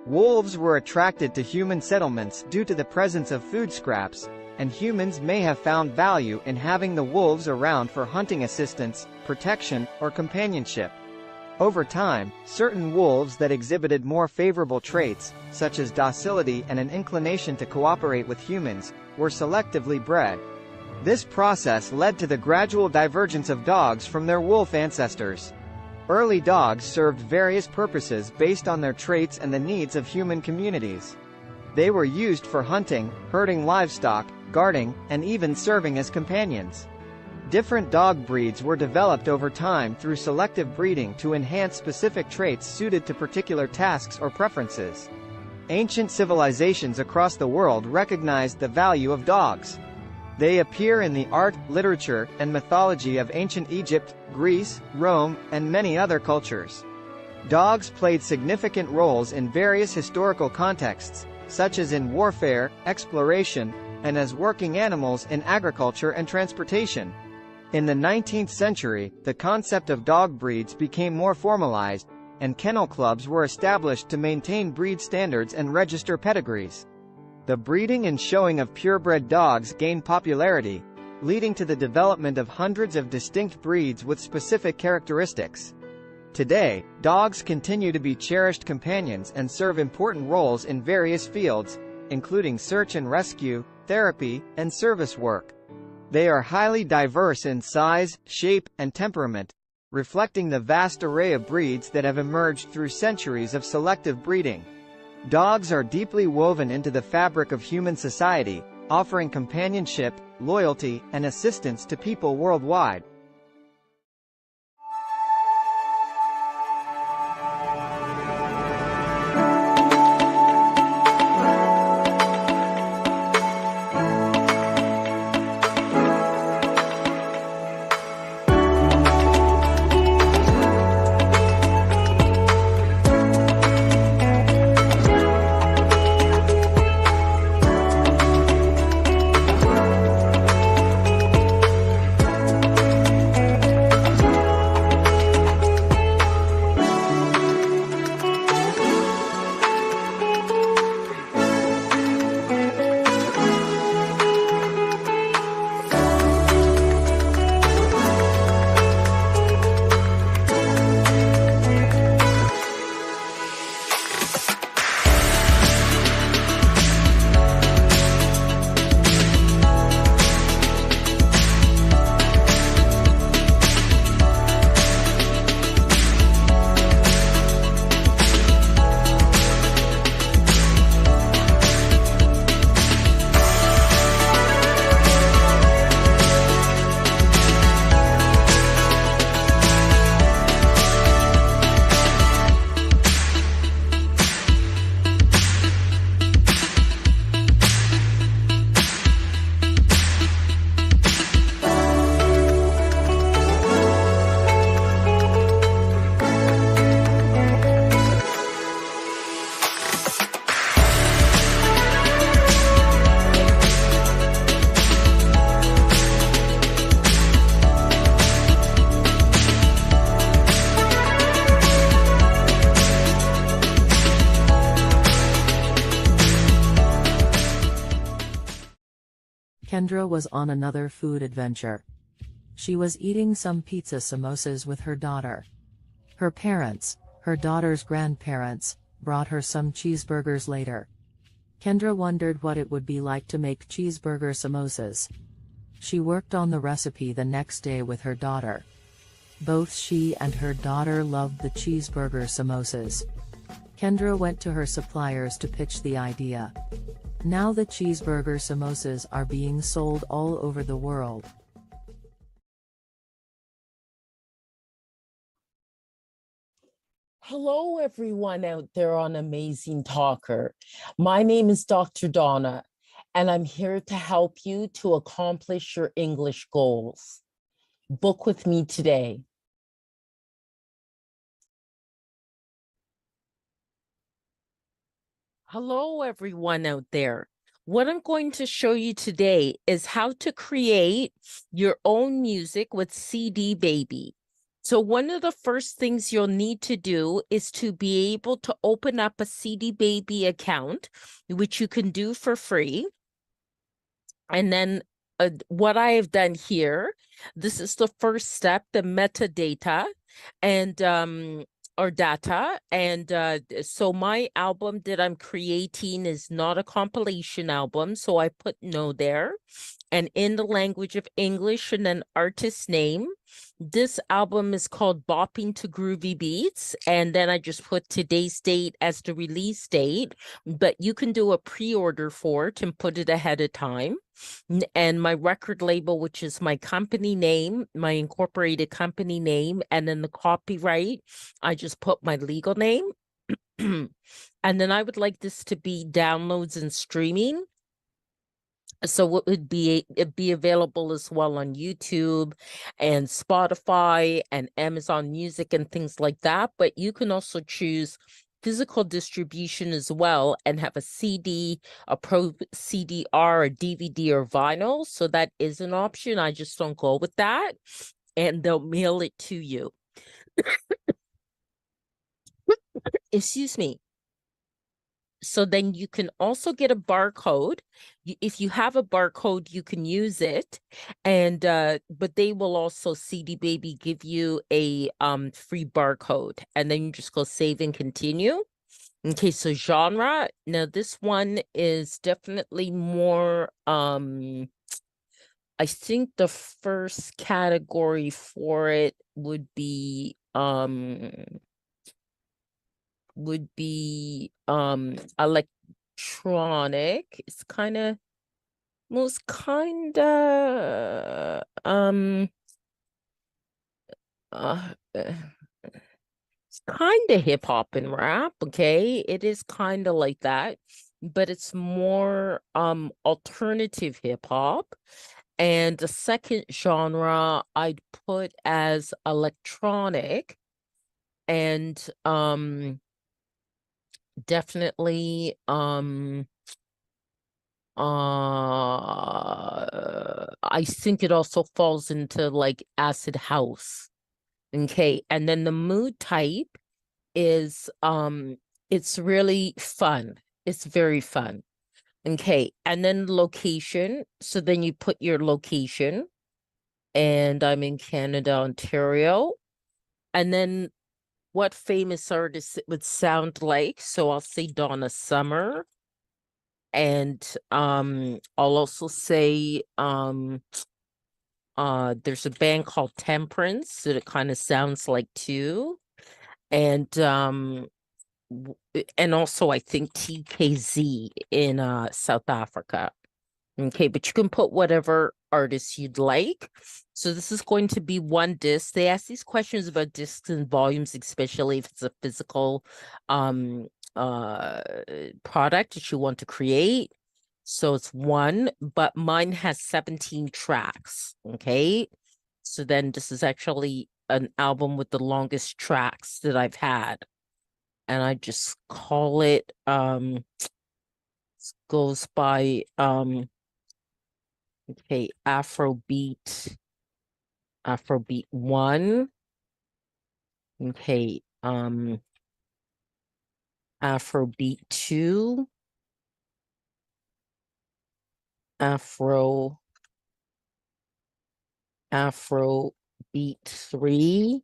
Wolves were attracted to human settlements due to the presence of food scraps, and humans may have found value in having the wolves around for hunting assistance, protection, or companionship. Over time, certain wolves that exhibited more favorable traits, such as docility and an inclination to cooperate with humans, were selectively bred. This process led to the gradual divergence of dogs from their wolf ancestors. Early dogs served various purposes based on their traits and the needs of human communities. They were used for hunting, herding livestock, guarding, and even serving as companions. Different dog breeds were developed over time through selective breeding to enhance specific traits suited to particular tasks or preferences. Ancient civilizations across the world recognized the value of dogs. They appear in the art, literature, and mythology of ancient Egypt, Greece, Rome, and many other cultures. Dogs played significant roles in various historical contexts, such as in warfare, exploration, and as working animals in agriculture and transportation. In the 19th century, the concept of dog breeds became more formalized, and kennel clubs were established to maintain breed standards and register pedigrees. The breeding and showing of purebred dogs gained popularity, leading to the development of hundreds of distinct breeds with specific characteristics. Today, dogs continue to be cherished companions and serve important roles in various fields, including search and rescue, therapy, and service work. They are highly diverse in size, shape, and temperament, reflecting the vast array of breeds that have emerged through centuries of selective breeding. Dogs are deeply woven into the fabric of human society, offering companionship, loyalty, and assistance to people worldwide. Kendra was on another food adventure. She was eating some pizza samosas with her daughter. Her parents, her daughter's grandparents, brought her some cheeseburgers later. Kendra wondered what it would be like to make cheeseburger samosas. She worked on the recipe the next day with her daughter. Both she and her daughter loved the cheeseburger samosas. Kendra went to her suppliers to pitch the idea. Now the cheeseburger samosas are being sold all over the world. Hello, everyone out there on Amazing Talker. My name is Dr. Donna, and I'm here to help you to accomplish your English goals. Book with me today. Hello, everyone out there. What I'm going to show you today is how to create your own music with CD Baby. So one of the first things you'll need to do is to be able to open up a CD Baby account, which you can do for free. And then what I have done here, this is the first step, the metadata and or data. And so my album that I'm creating is not a compilation album. So I put no there. And in the language of English and an artist name. This album is called Bopping to Groovy Beats. And then I just put today's date as the release date. But you can do a pre-order for it and put it ahead of time. And my record label, which is my company name, my incorporated company name, and then the copyright, I just put my legal name. And then I would like this to be downloads and streaming. So it'd be available as well on YouTube and Spotify and Amazon Music and things like that. But you can also choose physical distribution as well and have a CD, a Pro CDR, a DVD, or vinyl. So that is an option. I just don't go with that. And they'll mail it to you. Excuse me. So then you can also get a barcode. If you have a barcode, you can use it. And but they will also, CD Baby, give you a free barcode. And then you just go save and continue. Okay, so genre. Now this one is definitely more I think the first category for it would be electronic. It's kind of most kind of it's kind of hip hop and rap. Okay, it is kind of like that, but it's more alternative hip hop. And the second genre I'd put as electronic, and definitely I think it also falls into like acid house. Okay, and then the mood type is it's really fun. It's very fun. Okay, and then location. So then you put your location, and I'm in Canada, Ontario. And then what famous artist it would sound like. So I'll say Donna Summer. And I'll also say there's a band called Temperance that it kind of sounds like too. And also I think TKZ in South Africa. Okay, but you can put whatever artist you'd like. So this is going to be one disc. They ask these questions about discs and volumes, especially if it's a physical product that you want to create. So it's one, but mine has 17 tracks. Okay, so then this is actually an album with the longest tracks that I've had. And I just call it goes by okay, Afrobeat 1. Okay, Afrobeat 2. Afrobeat 3.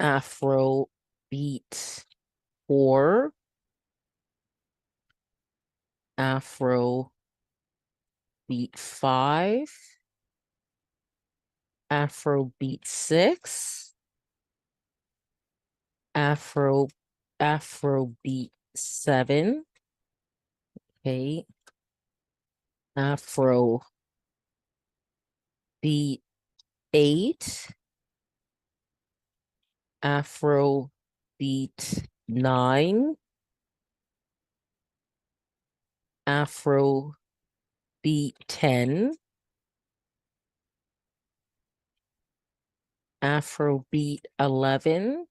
Afrobeat 4. Afrobeat 5. Afrobeat 6. Afrobeat 7. Okay. Afrobeat 8. Afrobeat 9. Afrobeat 10. Afrobeat 11.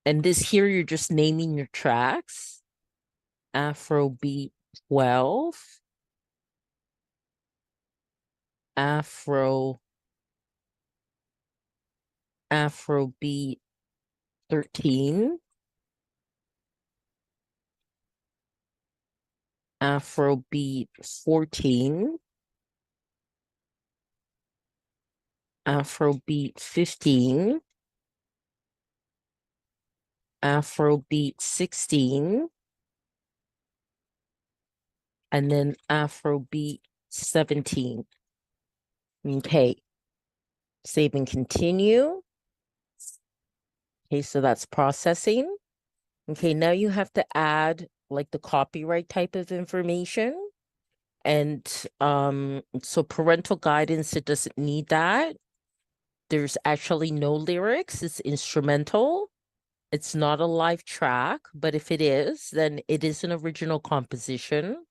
And this here, you're just naming your tracks. Afrobeat 12, Afrobeat 13, Afrobeat 14, Afrobeat 15, Afrobeat 16, and then Afrobeat 17. Okay, save and continue. Okay, so that's processing. Okay, now you have to add like the copyright type of information. And so parental guidance, it doesn't need that. There's actually no lyrics, it's instrumental. It's not a live track, but if it is, then it is an original composition.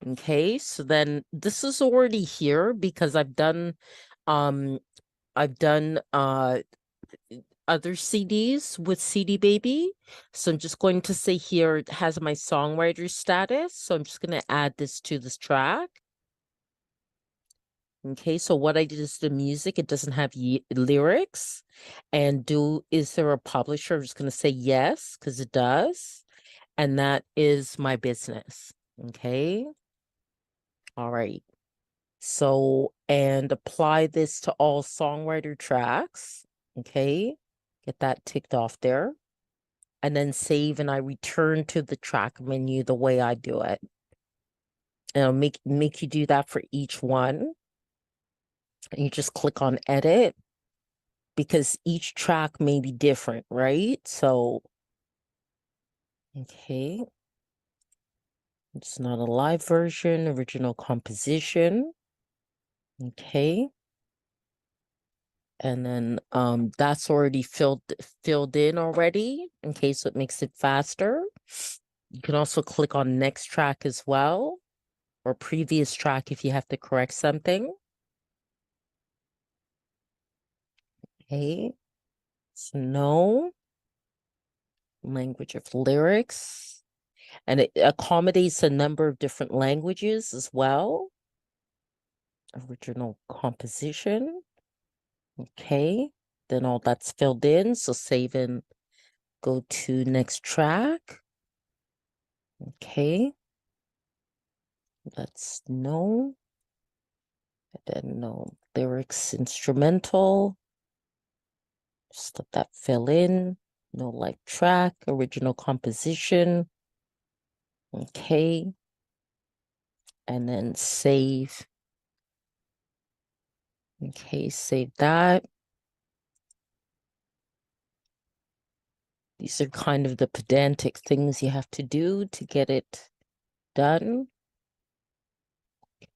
Okay, so then this is already here because I've done other CDs with CD Baby. So I'm just going to say here it has my songwriter status. So I'm just going to add this to this track. Okay, so what I did is the music, it doesn't have lyrics. And is there a publisher? I'm just going to say yes, because it does. And that is my business. Okay. All right. So, and apply this to all songwriter tracks. Okay. Get that ticked off there. And then save, and I return to the track menu the way I do it. And I'll make you do that for each one. And you just click on edit because each track may be different, right? So, okay. It's not a live version, original composition. Okay. And then that's already filled in already. Okay, so it makes it faster. You can also click on next track as well, or previous track if you have to correct something. Okay, so no language of lyrics, and it accommodates a number of different languages as well. Original composition. Okay, then all that's filled in, so save and go to next track. Okay, that's no, and then no lyrics, instrumental. Just let that fill in. No live track, original composition. Okay, and then save. Okay, save that. These are kind of the pedantic things you have to do to get it done.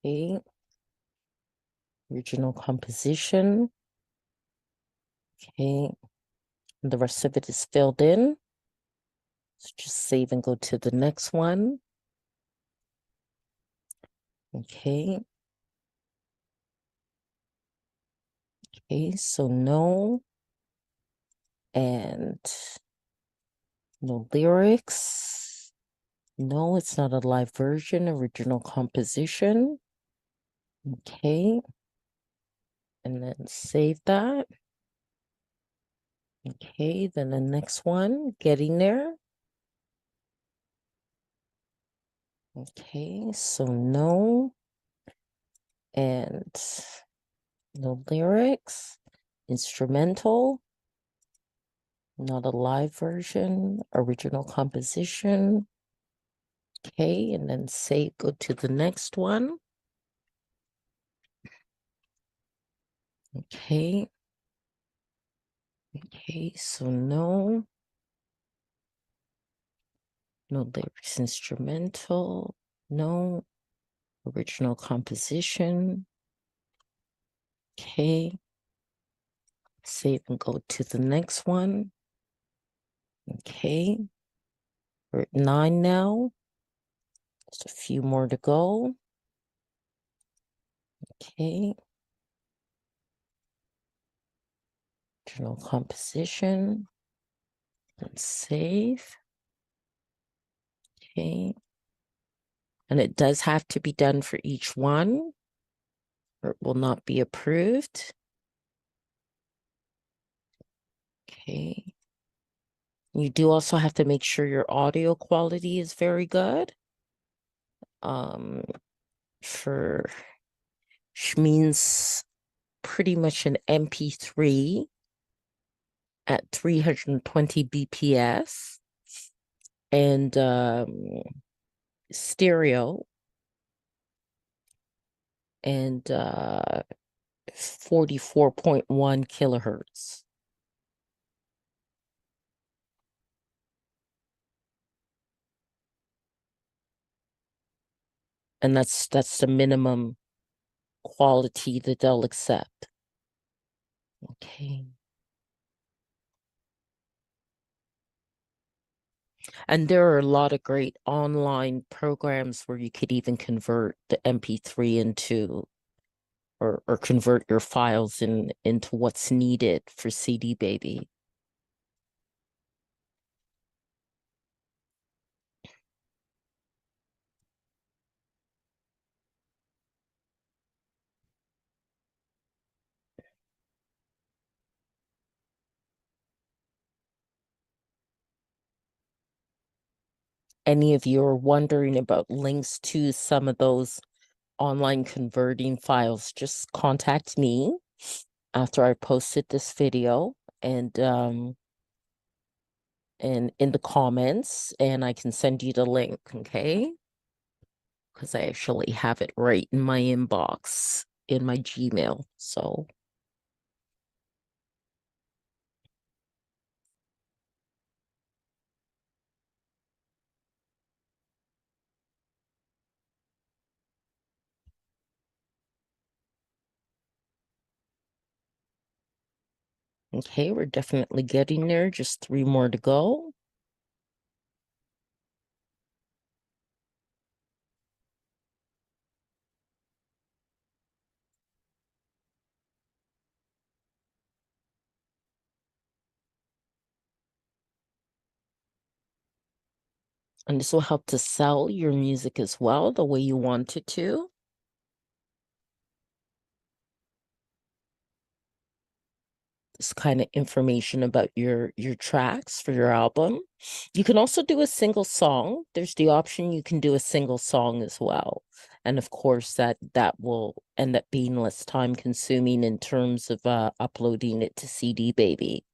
Okay. Original composition. Okay. And the rest of it is filled in. So just save and go to the next one. Okay. Okay, so no. And no lyrics. No, it's not a live version, original composition. Okay. And then save that. Okay, then the next one, getting there. Okay, so no. And no lyrics. Instrumental. Not a live version. Original composition. Okay, and then save, go to the next one. Okay. Okay, so no. No lyrics, instrumental. No. Original composition. Okay. Save and go to the next one. Okay. We're at 9 now. Just a few more to go. Okay. Original composition. Let's save. Okay. And it does have to be done for each one, or it will not be approved. Okay. You do also have to make sure your audio quality is very good. For which means pretty much an MP3 at 320 BPS and stereo and 44.1 kilohertz. And that's the minimum quality that they'll accept. Okay. And there are a lot of great online programs where you could even convert the MP3 into or convert your files into what's needed for CD Baby. Any of you are wondering about links to some of those online converting files, just contact me after I posted this video and in the comments, and I can send you the link, okay? Because I actually have it right in my inbox in my Gmail. So okay, we're definitely getting there. Just 3 more to go. And this will help to sell your music as well, the way you want it to. This kind of information about your tracks for your album. You can also do a single song. There's the option you can do a single song as well. And of course that will end up being less time consuming in terms of uploading it to CD Baby.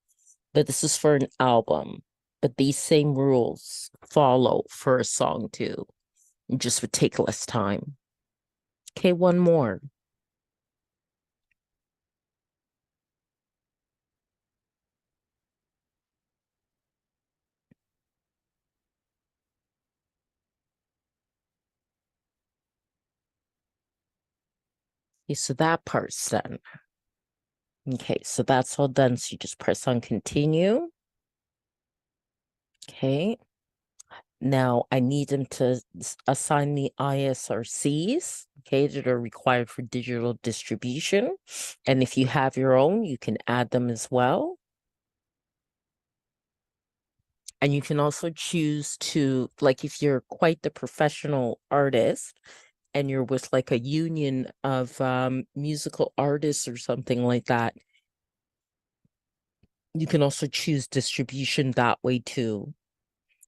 But this is for an album. But these same rules follow for a song too. It just would take less time. Okay, one more. Okay, so that part's done. Okay, so that's all done. So you just press on continue. Okay. Now I need them to assign the ISRCs, okay, that are required for digital distribution. And if you have your own, you can add them as well. And you can also choose to, like, if you're quite the professional artist and you're with like a union of musical artists or something like that, you can also choose distribution that way too.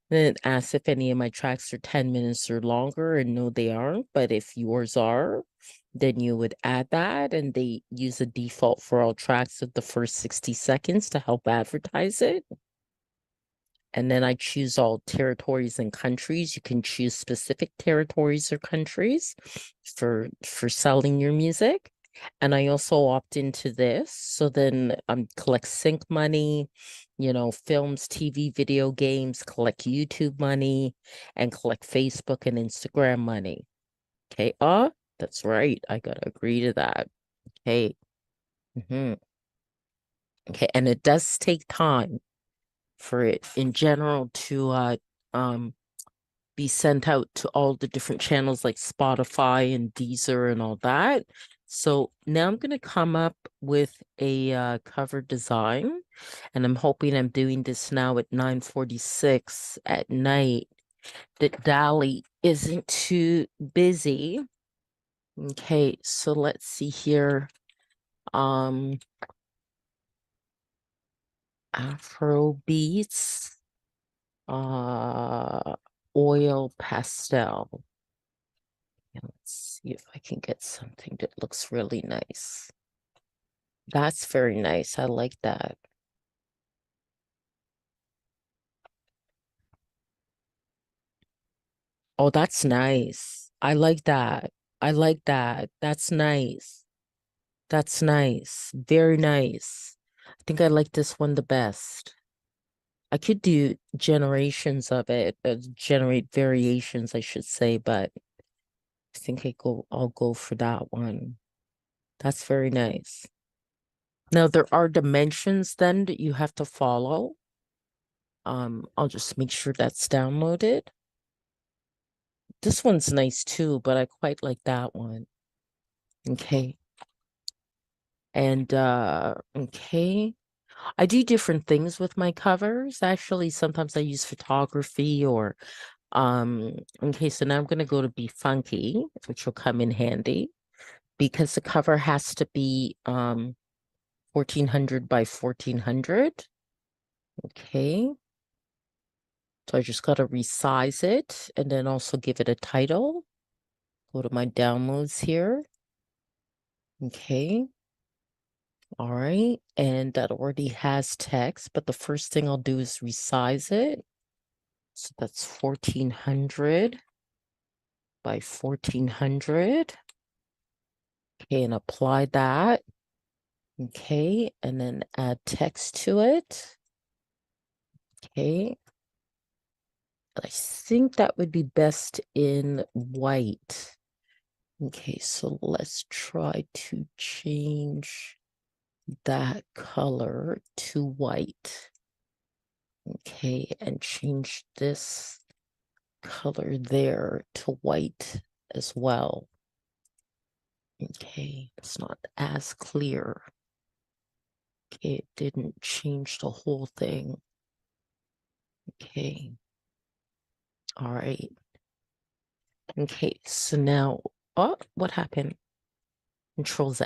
Then it asks if any of my tracks are 10 minutes or longer, and no, they aren't. But if yours are, then you would add that, and they use a default for all tracks of the first 60 seconds to help advertise it. And then I choose all territories and countries. You can choose specific territories or countries for selling your music. And I also opt into this. So then collect sync money, you know, films, TV, video games, collect YouTube money, and collect Facebook and Instagram money. Okay. That's right. I gotta agree to that. Okay. Okay. And it does take time for it in general to be sent out to all the different channels like Spotify and Deezer and all that. So now I'm going to come up with a cover design, and I'm hoping I'm doing this now at 9:46 at night that Dolly isn't too busy. Okay, so let's see here. Afro beats, oil pastel. And let's see if I can get something that looks really nice. That's very nice. I like that. Oh, that's nice. I like that. I like that. That's nice. That's nice. Very nice. I think I like this one the best. I could do generations of it, generate variations, I should say, but I think I'll go for that one. That's very nice. Now there are dimensions then that you have to follow. I'll just make sure that's downloaded. This one's nice too, but I quite like that one. Okay. And okay. I do different things with my covers. Actually, sometimes I use photography or okay, so now I'm gonna go to Be Funky, which will come in handy because the cover has to be 1400 by 1400. Okay. So I just gotta resize it and then also give it a title. Go to my downloads here. Okay. All right. And that already has text, but the first thing I'll do is resize it. So that's 1400 by 1400. Okay, and apply that. Okay, and then add text to it. Okay. I think that would be best in white. Okay, so let's try to change that color to white. Okay, and change this color there to white as well. Okay, it's not as clear. Okay, it didn't change the whole thing. Okay. All right. Okay, so now, oh, what happened? Control Z.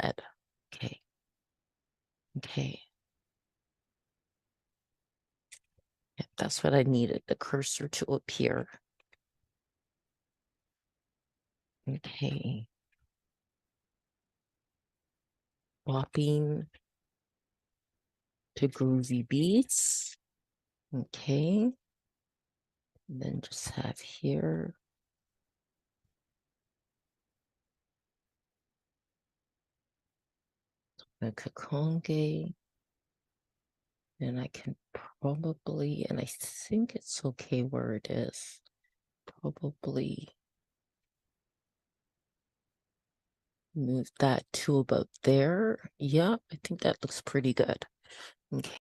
Okay. Okay. Yep, that's what I needed, the cursor to appear. Okay. Swapping to groovy beats. Okay. And then just have here. Donna Kakonge. And I can probably, and I think it's okay where it is. Probably move that to about there. Yeah, I think that looks pretty good. Okay.